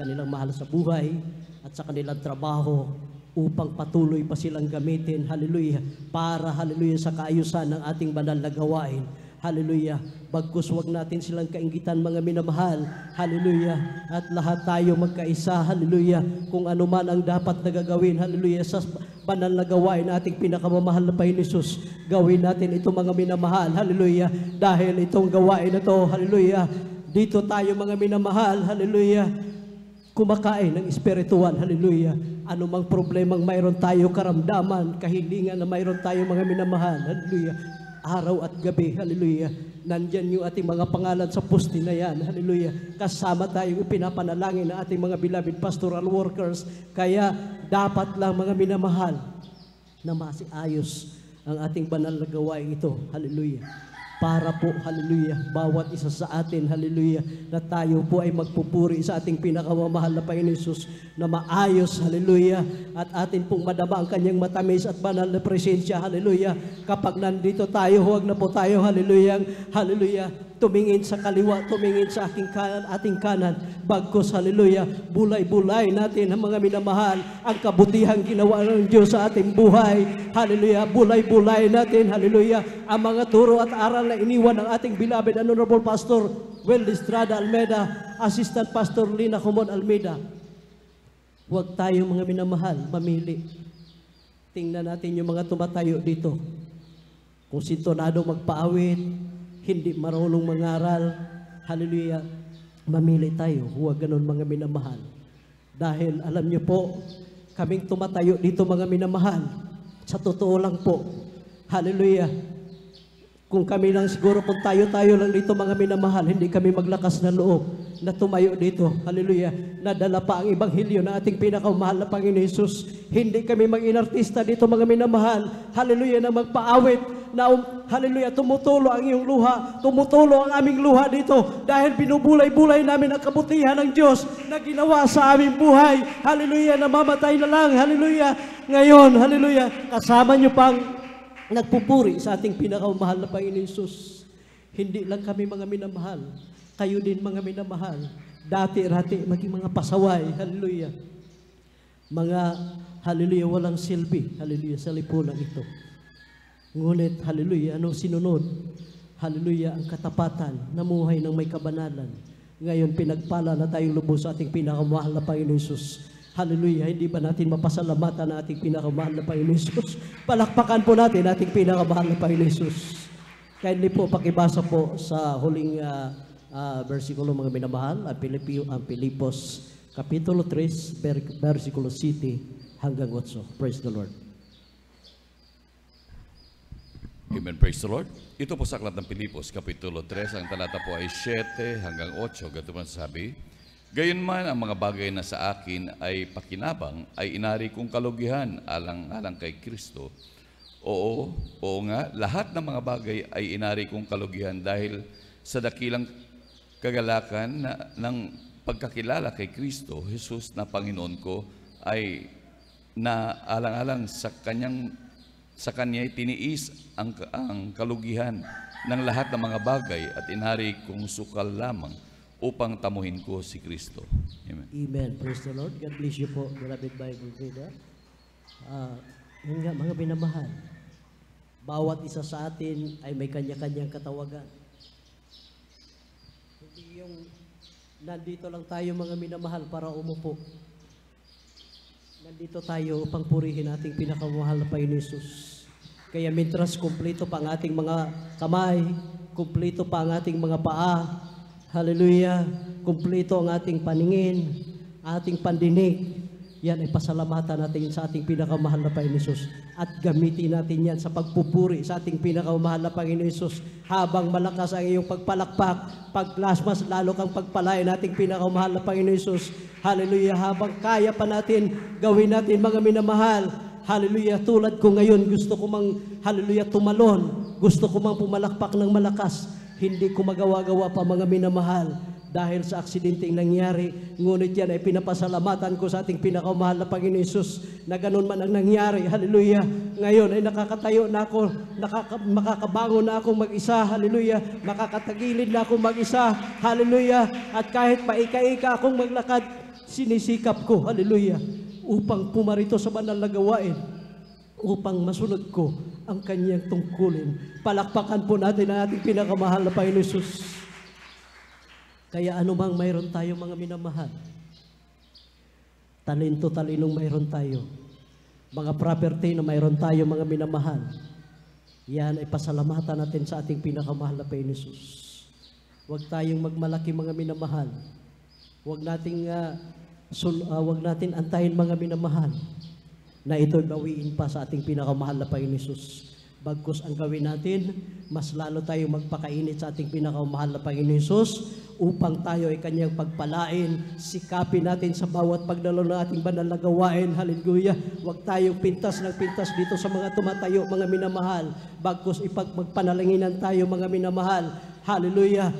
kanilang mahal sa buhay, at sa kanilang trabaho, upang patuloy pa silang gamitin, hallelujah, para, hallelujah, sa kaayusan ng ating banal na gawain. Hallelujah. Bagkus wag natin silang kainggitan mga minamahal. Hallelujah. At lahat tayo magkaisa. Hallelujah. Kung ano man ang dapat na gagawin. Hallelujah. Sa banal na gawain nating pinakamamahal na Panginoon Jesus. Gawin natin ito mga minamahal. Hallelujah. Dahil itong gawain na to. Hallelujah. Dito tayo mga minamahal. Hallelujah. Kumakain ng espiritual. Hallelujah. Anumang problemang mayroon tayo, karamdaman, kahilingan na mayroon tayo mga minamahal. Hallelujah. Araw at gabi, hallelujah. Nandyan yung ating mga pangalan sa poste na yan, hallelujah. Kasama tayong pinapanalangin ng ating mga beloved pastoral workers. Kaya dapat lang mga minamahal na masiayos ang ating banal na gawain ito, hallelujah. Para po, hallelujah, bawat isa sa atin, hallelujah, na tayo po ay magpupuri sa ating pinakamamahal na Panginoon Jesus na maayos, hallelujah, at atin pong madama ang kanyang matamis at banal na presensya, hallelujah. Kapag nandito tayo, huwag na po tayo, hallelujah, hallelujah, tumingin sa kaliwa, tumingin sa ating kanan, bagkus, hallelujah, bulay-bulay natin ang mga minamahal, ang kabutihang ginawa ng Diyos sa ating buhay, hallelujah, bulay-bulay natin, hallelujah, ang mga turo at aral na iniwan ng ating beloved and honorable Pastor Wel Estrada Almeida, Assistant Pastor Lina Comon Almeida. Huwag tayo mga minamahal, mamili. Tingnan natin yung mga tumatayo dito. Kung sintonado magpaawit, hindi marunong mangaral, hallelujah, mamili tayo. Huwag ganun mga minamahal. Dahil alam niyo po, kaming tumatayo dito mga minamahal, sa totoo lang po, hallelujah, kung kami lang siguro, kung tayo-tayo lang dito mga minamahal, hindi kami maglakas na loob na tumayo dito, hallelujah, nadala pa ang Ebanghelyo na ating pinakamahal na Panginoon Jesus. Hindi kami mag-inartista dito mga minamahal, hallelujah, na magpaawit, na hallelujah, tumutulo ang iyong luha, tumutulo ang aming luha dito dahil binubulay-bulay namin ang kabutihan ng Diyos na ginawa sa aming buhay, hallelujah, namamatay na lang, hallelujah, ngayon, hallelujah, kasama niyo pang nagpupuri sa ating pinakamahal na Panginoon Jesus. Hindi lang kami mga minamahal, kayo din mga minamahal. Dati-rati maging mga pasaway, hallelujah. Mga, hallelujah, walang silbi, hallelujah, sa lipunan ito. Ngunit, hallelujah, anong sinunod? Hallelujah, ang katapatan, namuhay ng may kabanalan. Ngayon, pinagpala na tayong lubos sa ating pinakamahal na Panginoon Jesus. Hallelujah, hindi ba natin mapasalamatan na ating pinakamahal na Panginoon Jesus? Palakpakan po natin ating pinakamahal na Panginoon Jesus. Kindly po, pakibasa po sa huling versikulo mga minamahal, ang Pilipos, Kapitulo 3, versikulo 7 hanggang 8. Praise the Lord. Amen. Praise the Lord. Ito po sa Aklat ng Pilipos, Kapitulo 3, ang talata po ay 7 hanggang 8. Ganito po sabi, gayunman ang mga bagay na sa akin ay pakinabang, ay inari kong kalugihan alang-alang kay Kristo. Oo nga, lahat ng mga bagay ay inari kong kalugihan dahil sa dakilang kagalakan ng pagkakilala kay Kristo, Jesus na Panginoon ko, ay na alang-alang sa Kanya'y tiniis ang kalugihan ng lahat ng mga bagay at inari kong sukal lamang upang tamuhin ko si Kristo. Amen. Amen. Praise the Lord. God bless you po, beloved Bible reader. Yun nga, mga minamahal. Bawat isa sa atin ay may kanya-kanyang katawagan. Hindi yung nandito lang tayo mga minamahal para umupo. Nandito tayo upang purihin ating pinakamahal na Panginoon Jesus. Kaya mintras kumpleto pa ang ating mga kamay, kumpleto pa ang ating mga paa, hallelujah, kumpleto ang ating paningin, ating pandinig, yan ay pasalamatan natin sa ating pinakamahal na Panginoon Jesus. At gamitin natin yan sa pagpupuri sa ating pinakamahal na Panginoon Jesus. Habang malakas ang iyong pagpalakpak, paglasmas, lalo kang pagpalain nating pinakamahal na Panginoon Jesus. Hallelujah. Habang kaya pa natin, gawin natin mga minamahal. Hallelujah. Tulad ko ngayon, gusto ko mang, hallelujah, tumalon. Gusto ko mang pumalakpak ng malakas. Hindi ko magawa-gawa pa mga minamahal. Dahil sa aksidenteng nangyari, ngunit yan ay pinapasalamatan ko sa ating pinakamahal na Panginoon Jesus na ganun man ang nangyari. Hallelujah. Ngayon ay nakakatayo na ako, makakabangon na akong mag-isa. Hallelujah. Makakatagilid na akong mag-isa. Hallelujah. At kahit paika-ika akong maglakad, sinisikap ko. Hallelujah. Upang pumarito sa banal na gawain, upang masunod ko ang kanyang tungkulin. Palakpakan po natin ang ating pinakamahal na Panginoon Jesus. Kaya anumang mayroon tayo mga minamahal, talinong mayroon tayo, mga property na mayroon tayo mga minamahal, yan ay pasalamatan natin sa ating pinakamahal na Panginoon Jesus. Huwag tayong magmalaki mga minamahal. Huwag natin antayin mga minamahal na ito'y bawiin pa sa ating pinakamahal na Panginoon Jesus. Bagkus ang gawin natin, mas lalo tayong magpakainit sa ating pinakamahal na Panginoon Jesus upang tayo ay kanyang pagpalain, sikapin natin sa bawat pagdalo ng ating banal na gawain. Hallelujah. Huwag tayong pintas ng pintas dito sa mga tumatayo, mga minamahal. Bagkus magpanalanginan tayo, mga minamahal. Hallelujah.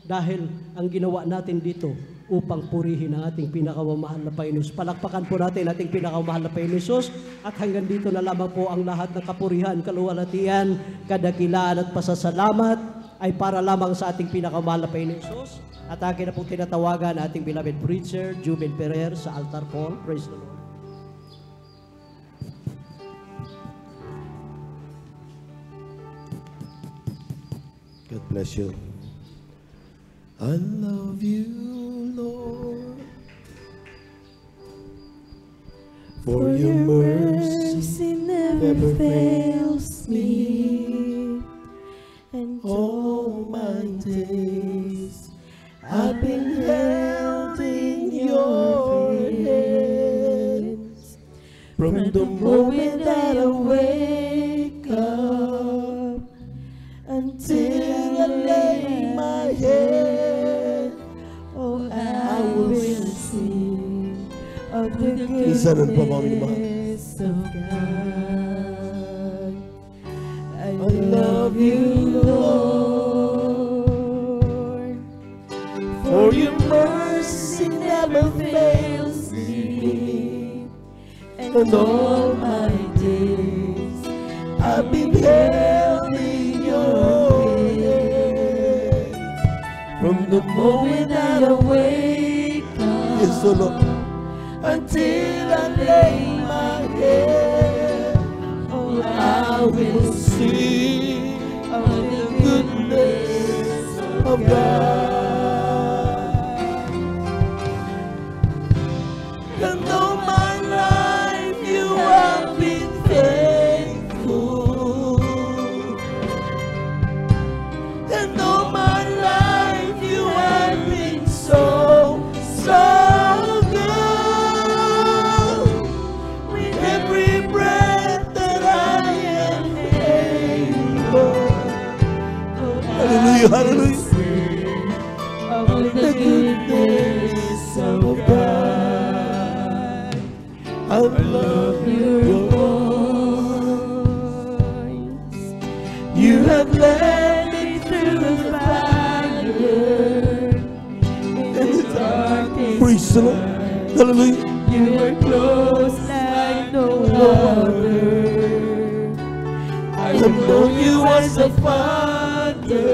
Dahil ang ginawa natin dito upang purihin ang ating pinakamamahal na Panginoon. Palakpakan po natin ating pinakamamahal na Panginoon Jesus. At hanggang dito na lamang po ang lahat ng kapurihan, kaluwalhatian, kadakilaan at pasasalamat ay para lamang sa ating pinakamamahal na Panginoon Jesus. At akin na pong tinatawagan ating beloved preacher, Jubin Ferrer, sa altar call. Praise the Lord. God bless you. I love you, Lord, for your mercy never fails me, and all my days I've been held in your hands. From the moment that I wake up until I lay my head, oh, I will sing of the goodness of God. I love you, Lord, for your mercy never fails me, and all my days I've been held in your hand. From the moment that I wake up, yes, oh Lord, until I lay my head, oh, I will sing of the goodness of God. And all my life you have been faithful, and all my life you have been so, so good. With every breath that I am able, Praise the Lord. Hallelujah. You were close like no other. I've known you as a father.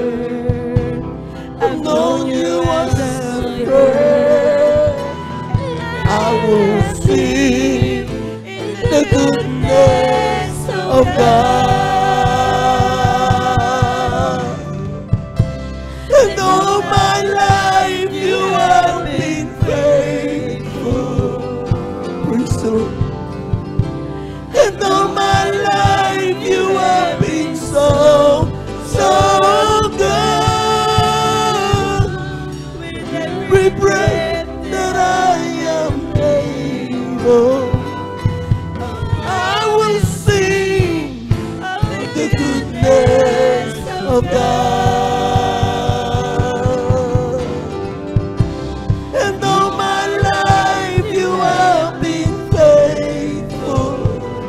I've known you as a friend. I will sing the goodness of God. And all my life you have been faithful. Praise the Lord. And all my life you have been so good. With every breath that I am able, I will sing the goodness of God. And all my life you have been faithful.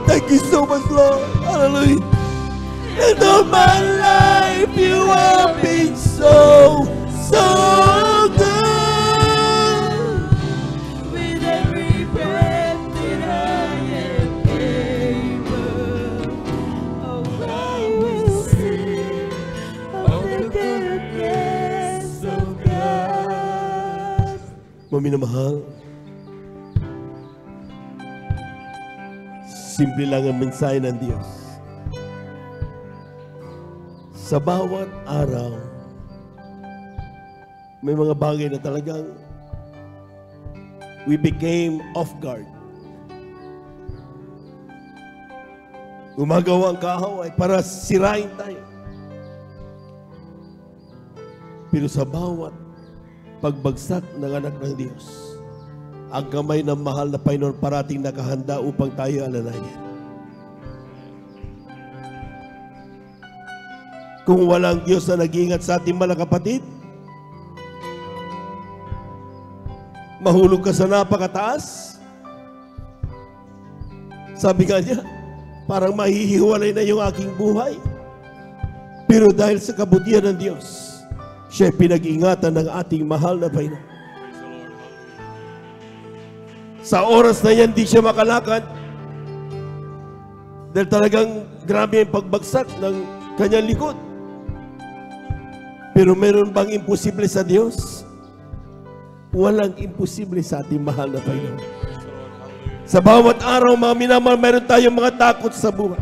Thank you so much, Lord. Hallelujah. And all my life you have been so good. With every breath that I am able, oh, I will sing of the goodness of God. Mami na mahal, simple lang ang mensahe ng Diyos. Sa bawat araw, may mga bagay na talagang we became off guard. Gumagawa ang kaaway para sirain tayo. Pero sa bawat pagbagsak ng anak ng Diyos, ang kamay ng mahal na Panginoon parating nakahanda upang tayo alalayan. Kung walang Diyos na nag-iingat sa ating mga kapatid, mahulog ka sa napakataas. Sabi nga niya, parang mahihiwalay na yung aking buhay. Pero dahil sa kabutihan ng Diyos, siya pinag-ingatan ng ating mahal na Panginoon. Sa oras na yan, di siya makalakad. Dahil talagang grabe ang pagbagsak ng kanyang likod. Pero meron bang imposible sa Diyos? Walang imposible sa ating mahal na Panginoon. Sa bawat araw, mga minamahal, meron tayong mga takot sa buhay.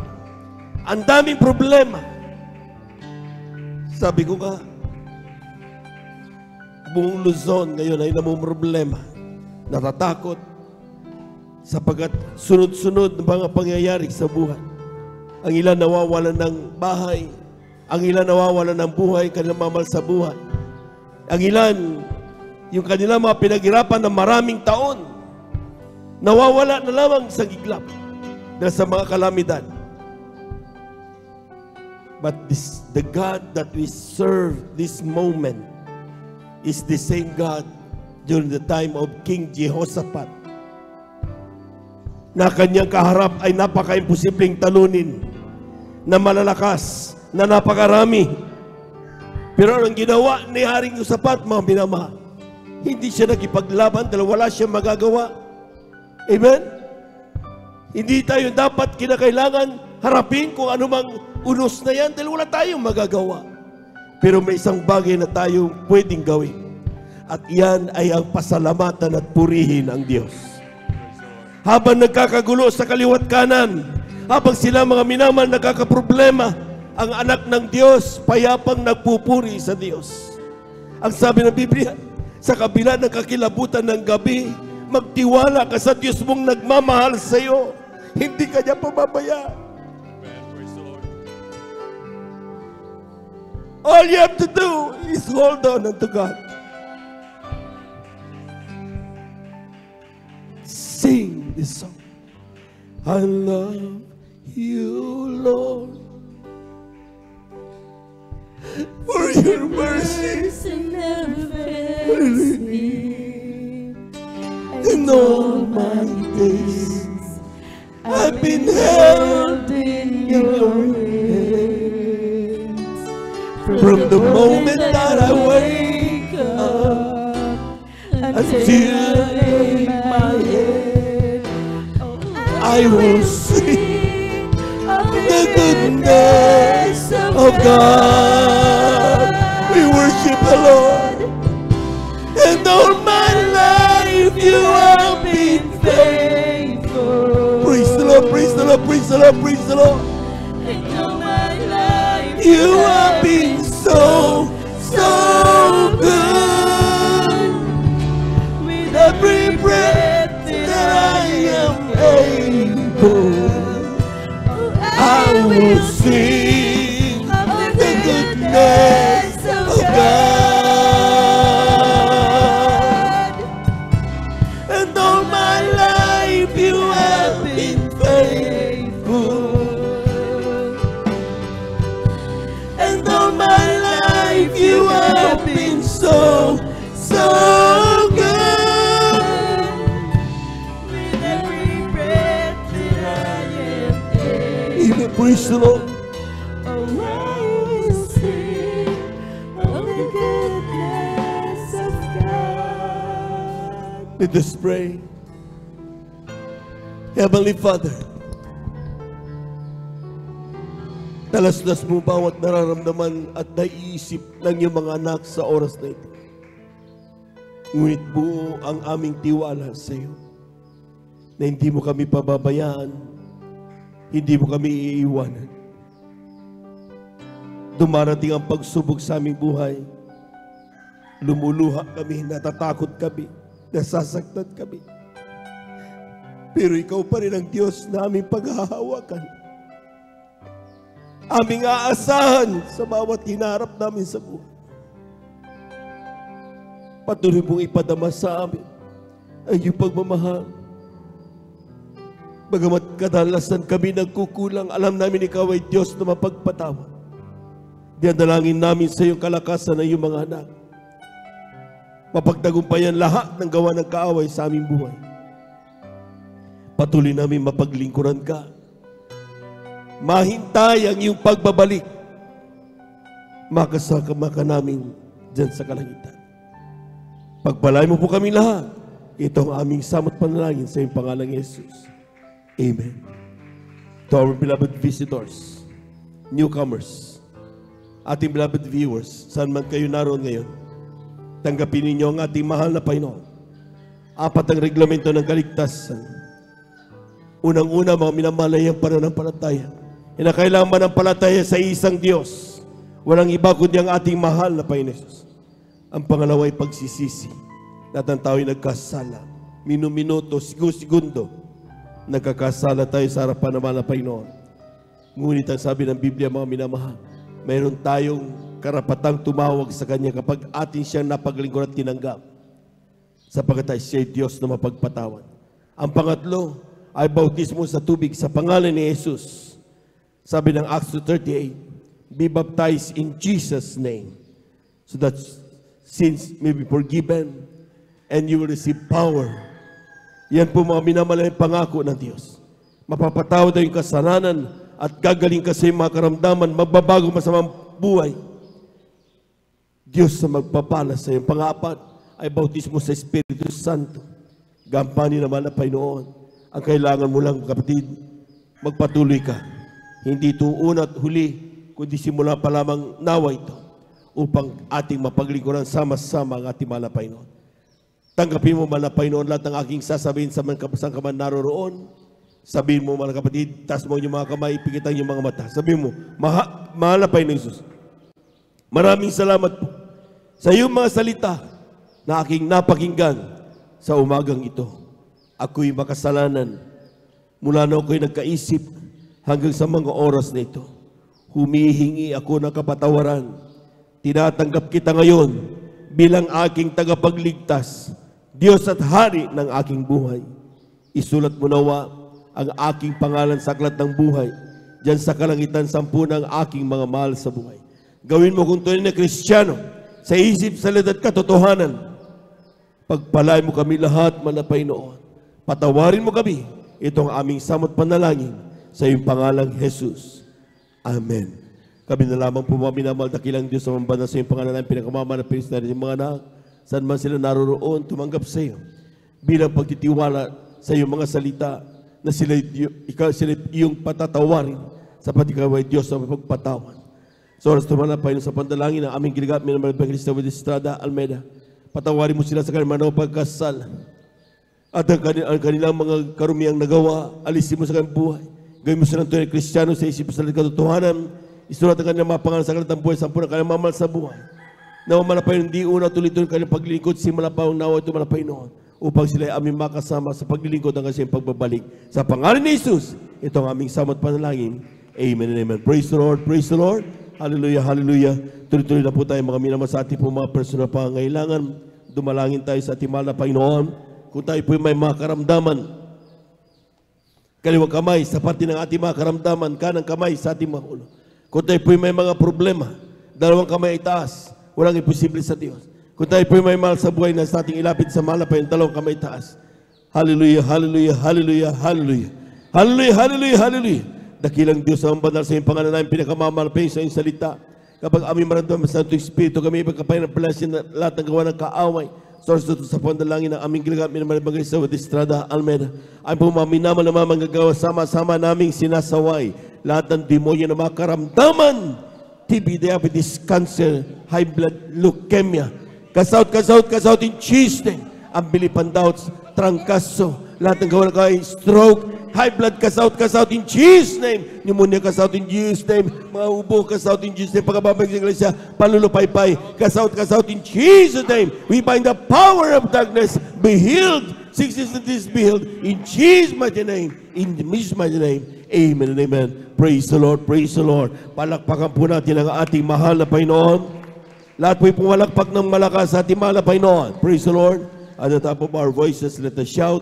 Ang daming problema. Sabi ko nga, buong Luzon ngayon ay namumroblema. Natatakot sapagkat sunod-sunod ng mga pangyayari sa buhay. Ang ilan nawawalan ng bahay, ang ilan nawawalan ng buhay, kanilang mamal sa buhay. Ang ilan, yung kanilang mga pinaghirapan ng maraming taon, nawawala na lamang sa giglap dahil sa mga kalamidad. But the God that we serve this moment is the same God during the time of King Jehoshaphat, na kanyang kaharap ay napaka-imposibleng talunin, na malalakas, na napakarami. Pero ang ginawa ni Haring Jehoshaphat, mga minamahal, hindi siya nakipaglaban dahil wala siyang magagawa. Amen? Hindi tayo dapat kinakailangan harapin kung anumang unos na yan dahil wala tayong magagawa. Pero may isang bagay na tayong pwedeng gawin. At yan ay ang pasalamatan at purihin ang Diyos. Habang nagkakagulo sa kaliwat kanan, habang sila mga minamahal nagkakaproblema, ang anak ng Diyos payapang nagpupuri sa Diyos. Ang sabi ng Biblia, sa kabila ng kakilabutan ng gabi, magtiwala ka sa Diyos mong nagmamahal sa iyo. Hindi ka niya pababayaan. All you have to do is hold on unto God. Sing this song. I love you, Lord, for your mercy never fails me. in all my days. I've been held in your hands from the moment that I wake up until lay my head. I will sing the goodness of God. We worship the Lord. And all my life you have been faithful. Praise the Lord, praise the Lord, praise the Lord, praise the Lord. And all my life You have been so, so good. with Every breath that I am able, I will sing the goodness of God. And all my life you have been faithful. And all my life you have been so, so good. with every breath that I am able. Even praise the Lord. Oh, I will sing of the goodness of God. Let us pray. Heavenly Father, talaslas mo bawat nararamdaman at naiisip ng iyong mga anak sa oras na ito. Ngunit buo ang aming tiwala sa iyo na hindi mo kami pababayaan, hindi mo kami iiwanan. Dumarating ang pagsubok sa aming buhay. Lumuluha kami, natatakot kami, nasasaktan kami. Pero ikaw pa rin ang Diyos na aming paghahawakan. Aming aasahan sa bawat hinarap namin sa buhay. Patuloy mong ipadama sa amin ang iyong pagmamahal. Bagamat kadalasan kami nagkukulang, alam namin ikaw ay Diyos na mapagpatawad. Dinadalangin namin sa iyong kalakasan ng iyong mga anak. Mapagtagumpayan lahat ng gawa ng kaaway sa aming buhay. Patuloy namin mapaglingkuran ka. Mahintay ang iyong pagbabalik. Makasama ka namin dyan sa kalangitan. Pagpalain mo po kami lahat. Ito ang aming samot panalangin sa iyong pangalang Jesus. Amen. To our beloved visitors, newcomers, ating beloved viewers, saan man kayo naroon ngayon, tanggapin ninyo ang ating mahal na Panginoon. Apat ang reglamento ng kaligtasan. Unang-una, mga minamalayang pananampalataya. Kailangan manampalataya sa isang Diyos. Walang iba kundi ang ating mahal na Panginoon Jesus. Ang pangalawa ay pagsisisi. Lahat ng tao ay nagkasala. Minuminuto, segundo, nagkakasala tayo sa harapan ng mahal na Panginoon. Ngunit ang sabi ng Biblia, mga minamahal, mayroon tayong karapatang tumawag sa Kanya kapag atin siyang napaglingkod at tinanggap. Sapagkat siya ay Diyos na mapagpatawad. Ang pangatlo ay bautismo sa tubig sa pangalan ni Jesus. Sabi ng Acts 2:38, be baptized in Jesus' name so that sins may be forgiven and you will receive power. Yan po mga minamalayang pangako ng Diyos. Mapapatawad ang iyong kasalanan at gagaling ka sa iyong mga karamdaman, magbabago masamang buhay. Diyos na magpapala sa iyong. Pang-apat ay bautismo sa Espiritu Santo. Gampanin naman na Panginoon. Ang kailangan mo lang, kapatid, magpatuloy ka. Hindi ito una at huli, kundi simula pa lamang nawa ito upang ating mapaglingkuran sama-sama ang ating mahal na Panginoon. Tanggapin mo, mahal na Panginoon, lahat ng aking sasabihin sa man kapasang ka man naroroon. Sabihin mo, mahal na kapatid, taas mo yung mga kamay, ipikitan yung mga mata. Sabihin mo, mahal na Panginoon Jesus, maraming salamat po sa iyong mga salita na aking napakinggan sa umagang ito. Ako'y makasalanan mula na ako'y nagkaisip hanggang sa mga oras na ito. Humihingi ako ng kapatawaran. Tinatanggap kita ngayon bilang aking tagapagligtas, Diyos at Hari ng aking buhay. Isulat mo nawa ang aking pangalan sa aklat ng buhay, diyan sa kalangitan sampu ng aking mga mahal sa buhay. Gawin mo kung tunay na Kristiyano, sa isip, salita at katotohanan. Pagpalain mo kami lahat, mahal na Panginoon. Patawarin mo kami. Ito ang aming samot panalangin sa iyong pangalang Jesus. Amen. Kami na lamang po mga minamahal, dakilang Diyos sa mambanda sa iyong pangalan, pinakamamahal na pinis na rin yung mga anak. saan man sila naroroon, tumanggap sa iyo bilang pagtitiwala sa iyong mga salita na sila iyong patatawarin sapat ikaw ay Diyos na mapagpatawan. So oras tumanapay sa pandalangin ng aming giligat, minamahal ng Cristo with Estrada Almeida. Patawarin mo sila sa kanilang mga pagkasala at ang kanilang mga karumihang nagawa, alisin mo sa kanilang buhay. Gawin mo silang tunay Kristiyano sa isip sa katotohanan. Isulat ang kanilang mga pangalan sa kanilang buhay, sampunan ang kanilang mamahal sa buhay. Na mamalapay hindi una tuloy-tuloy kanilang paglilingkod, simula pa ang nawa ito malapay noon, upang sila ay aming makasama sa paglilingkod ng kasing pagbabalik. Sa pangalan ni Jesus, ito ang aming samot panalangin. Amen and amen. Praise the Lord, praise the Lord. Hallelujah, hallelujah. Tuloy-tuloy na po tayo mga minamahal sa ating po mga personal pangangailangan. Dumalangin tayo sa ating mahal na Panginoon. Kung tayo po may mga karamdaman, kaliwang kamay, sapat din ang ating mga karamdaman, kanang kamay sa ating mga ulo. Kung tayo po may mga problema, dalawang kamay itaas, walang imposible sa Diyos. Kung tayo po may mahal sa buhay na sa ating ilapit sa mahal na Panginoon, dalawang kamay itaas. Hallelujah, hallelujah, hallelujah, hallelujah. Hallelujah, hallelujah, hallelujah. Dakilang Diyos ang banal sa iyong pangalan namin, pinakamalapay sa iyong salita. Kapag aming maramdaman sa Santo Espiritu, kami ipagkapayan ng palasin na lahat ng gawa ng kaaway. Source ito sa pandalangin ng aming giligat, minamahal sa Estrada Almeida. Ay po maminaman na manggagawa, sama-sama naming sinasaway lahat ng demonyo na makaramdaman. TB, diabetes, cancer, high blood, leukemia. Kasaut in Jesus' name. Ang bilipan doubts, trangkaso, lahat ng gawa ng kaaway, stroke, high blood, kasaut in Jesus' name. Pneumonia, kasaut in Jesus' name. Mga ubo, kasaut in Jesus' name. Pagkababag sa iglesia, palulupaypay, kasaut in Jesus' name. We bind the power of darkness. Be healed. Sickness and disease be healed. In Jesus' mighty name. In Jesus' mighty name. Amen and amen. Praise the Lord. Praise the Lord. Palakpakan po natin ang ating mahal na Panginoon. Lahat po'y pumalakpak ng malakas sa ating mahal na Panginoon. Praise the Lord. At the top of our voices, let us shout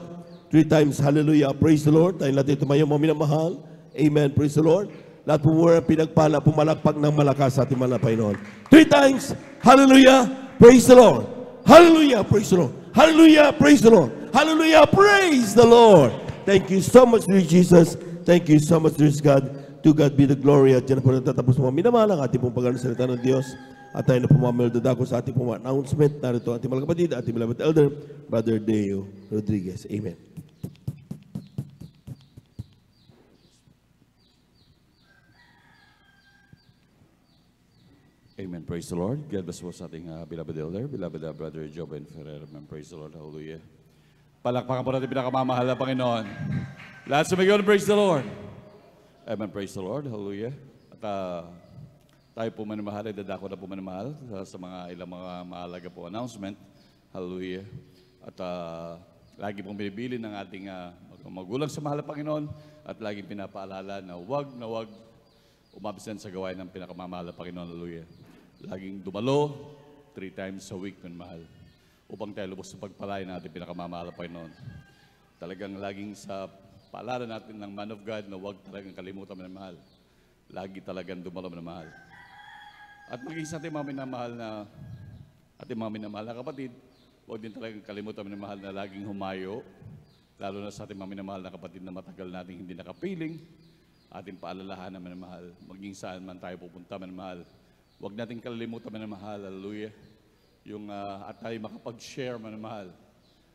3 times, hallelujah, praise the Lord. Tayo natin tumayo mga minamahal. Amen, praise the Lord. Lahat po muna pinagpala, pumalakpak ng malakas sa ating mga Panginoon. 3 times, hallelujah, praise the Lord. Hallelujah, praise the Lord. Hallelujah, praise the Lord. Hallelujah, praise the Lord. Thank you so much, Lord Jesus. Thank you so much, Lord God. To God be the glory. At yan na po natatapos mga minamahal ang ating pong pagkakasalita ng Diyos. At tayo na po mamaldadako sa ating pong announcement. Narito ating mga kapatid, ating beloved elder, Brother Deo Rodriguez. Amen. Amen. Praise the Lord. God bless po sa ating beloved elder, beloved Brother Joben Ferrer. Amen. Praise the Lord. Hallelujah. Palakpakan po natin pinakamamahal na Panginoon. Lahat sumigaw, praise the Lord. Amen. Praise the Lord. Hallelujah. At tayo po manamahal, dadako na po manamahal sa mga ilang mga mahalaga po announcement. Hallelujah. At lagi pong binibili ng ating magulang sa mahal na Panginoon at laging pinapaalala na huwag umabsent sa gawain ng pinakamamahal na Panginoon. Hallelujah. Laging dumalo 3 times a week, manamahal, upang tayo lubos sa pagpalain ng ating pinakamamahal na Panginoon. Talagang laging sa paalala natin ng man of God na huwag talagang kalimutan, manamahal. Lagi talagang dumalo, manamahal. At maging sa ating mga minamahal na kapatid, huwag din talagang kalimutan, minamahal, na laging humayo, lalo na sa ating mga minamahal na kapatid na matagal nating hindi nakapiling, ating paalalahan na minamahal, maging saan man tayo pupunta, minamahal. Huwag nating kalimutan, minamahal, hallelujah, yung at tayo makapag-share, minamahal,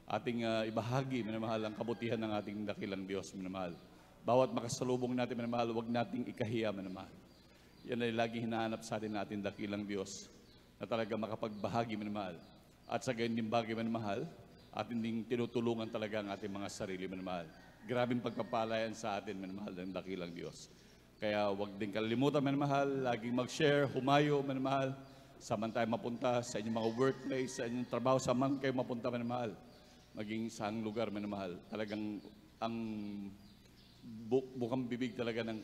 ating ibahagi, minamahal, ang kabutihan ng ating dakilang Diyos, minamahal. Bawat makasalubong natin, minamahal, huwag nating ikahiya, minamahal. Yan ay laging hinahanap sa atin natin dakilang Diyos na talaga makapagbahagi, minamahal. At sa ganyan din bagay, minamahal, atin ding tinutulungan talaga ang ating mga sarili, minamahal. Grabing pagpapalayan sa atin, minamahal, ng dakilang Diyos. Kaya huwag din kalimutan, minamahal, laging mag-share, humayo, minamahal, saan tayo mapunta, sa inyong mga workplace, sa inyong trabaho, saan man kayo mapunta, minamahal. Maging saang lugar, minamahal. Talagang ang bukang bibig talaga ng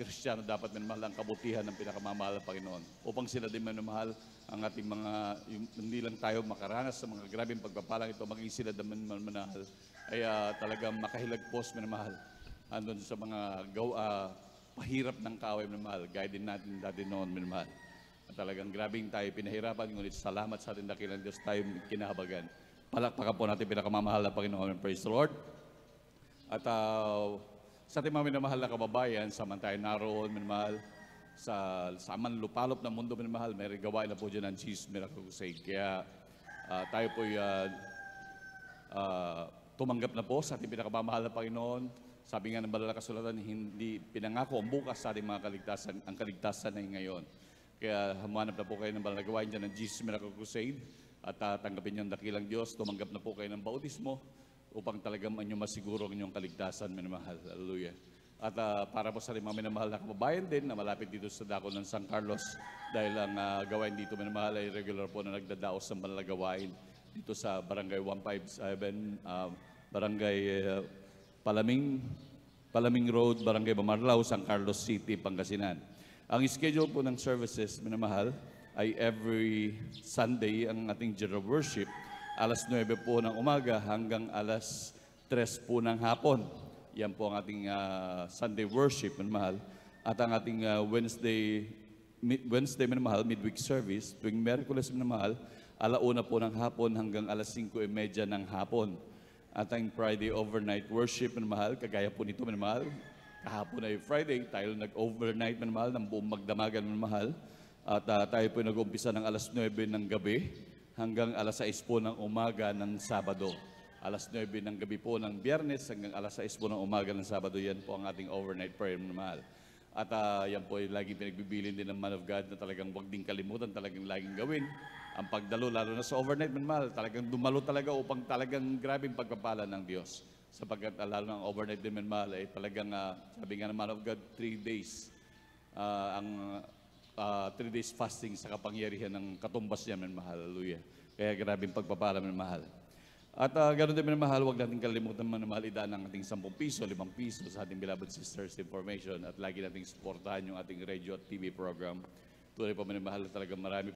Kristiyano dapat minamahal ang kabutihan ng pinakamamahal ng Panginoon. Upang sila din minamahal ang ating mga, hindi lang tayo makaranas sa mga grabing pagpapalang ito, maging sila din minamahal ay talagang makahilagpos, minamahal. Andun sa mga pahirap ng kaaway, minamahal. Gaya din natin dati noon, minamahal. At talagang grabing tayo pinahirapan, ngunit salamat sa ating dakilang Diyos tayo kinahabagan. Palakpakan po natin pinakamamahal na Panginoon. Praise the Lord. At sa ating mga minamahal na kababayan, saman tayo naroon, minamahal, sa manlupalop ng mundo, minamahal, may gawain na po dyan ng Jesus Miracle Crusade. Kaya Tayo po'y tumanggap na po sa ating pinakamamahal na Panginoon. Sabi nga ng banal na kasulatan, hindi pinangako ang bukas sa ating mga kaligtasan, ang kaligtasan ay ngayon. Kaya humanap na po kayo ng banal na gawain dyan ng Jesus Miracle Crusade at tanggapin niyo ang dakilang Diyos. Tumanggap na po kayo ng bautismo upang talagang inyo masiguro ang inyong kaligtasan, minamahal. Hallelujah. At para po sa rin mga minamahal na kababayan din na malapit dito sa dako ng San Carlos, dahil ang gawain dito minamahal ay regular po na nagdadaos ng banal na gawain dito sa Barangay 157, Barangay Palaming Road, Barangay Bamarlao, San Carlos City, Pangasinan. Ang schedule po ng services, minamahal, ay every Sunday ang ating general worship, alas 9 po ng umaga hanggang alas 3 po ng hapon. Yan po ang ating Sunday worship, minamahal. At ang ating Wednesday, minamahal, midweek service, tuwing Miyerkules, minamahal, alauna po ng hapon hanggang alas 5:30 ng hapon. At ang Friday overnight worship, minamahal, kagaya po nito, minamahal. Kahapon ay Friday, tayo nag-overnight, minamahal, ng buong magdamagan, minamahal. At tayo po nag-umpisa ng alas 9 ng gabi hanggang alas 6 po ng umaga ng Sabado. Alas 9 ng gabi po ng Biyernes hanggang alas 6 po ng umaga ng Sabado. Yan po ang ating overnight prayer, minamahal. At yan po ay laging pinagbibilin din ng man of God na talagang huwag din kalimutan, talagang laging gawin. Ang pagdalo, lalo na sa overnight, minamahal, talagang dumalo talaga upang talagang grabing pagpapala ng Diyos. Sapagkat lalo na ang overnight din, minamahal, ay talagang, sabi nga ng man of God, 3 days. 3 days fasting sa kapangyarihan ng katumbas niya, minamahal. Hallelujah. Kaya grabing pagpapala, minamahal. At ganoon din, minamahal, huwag natin kalimutan, minamahal, idaan ang ating 10 piso, 5 piso sa ating beloved sisters information at lagi nating suportahan yung ating radio at TV program. Tunay po, minamahal, talagang marami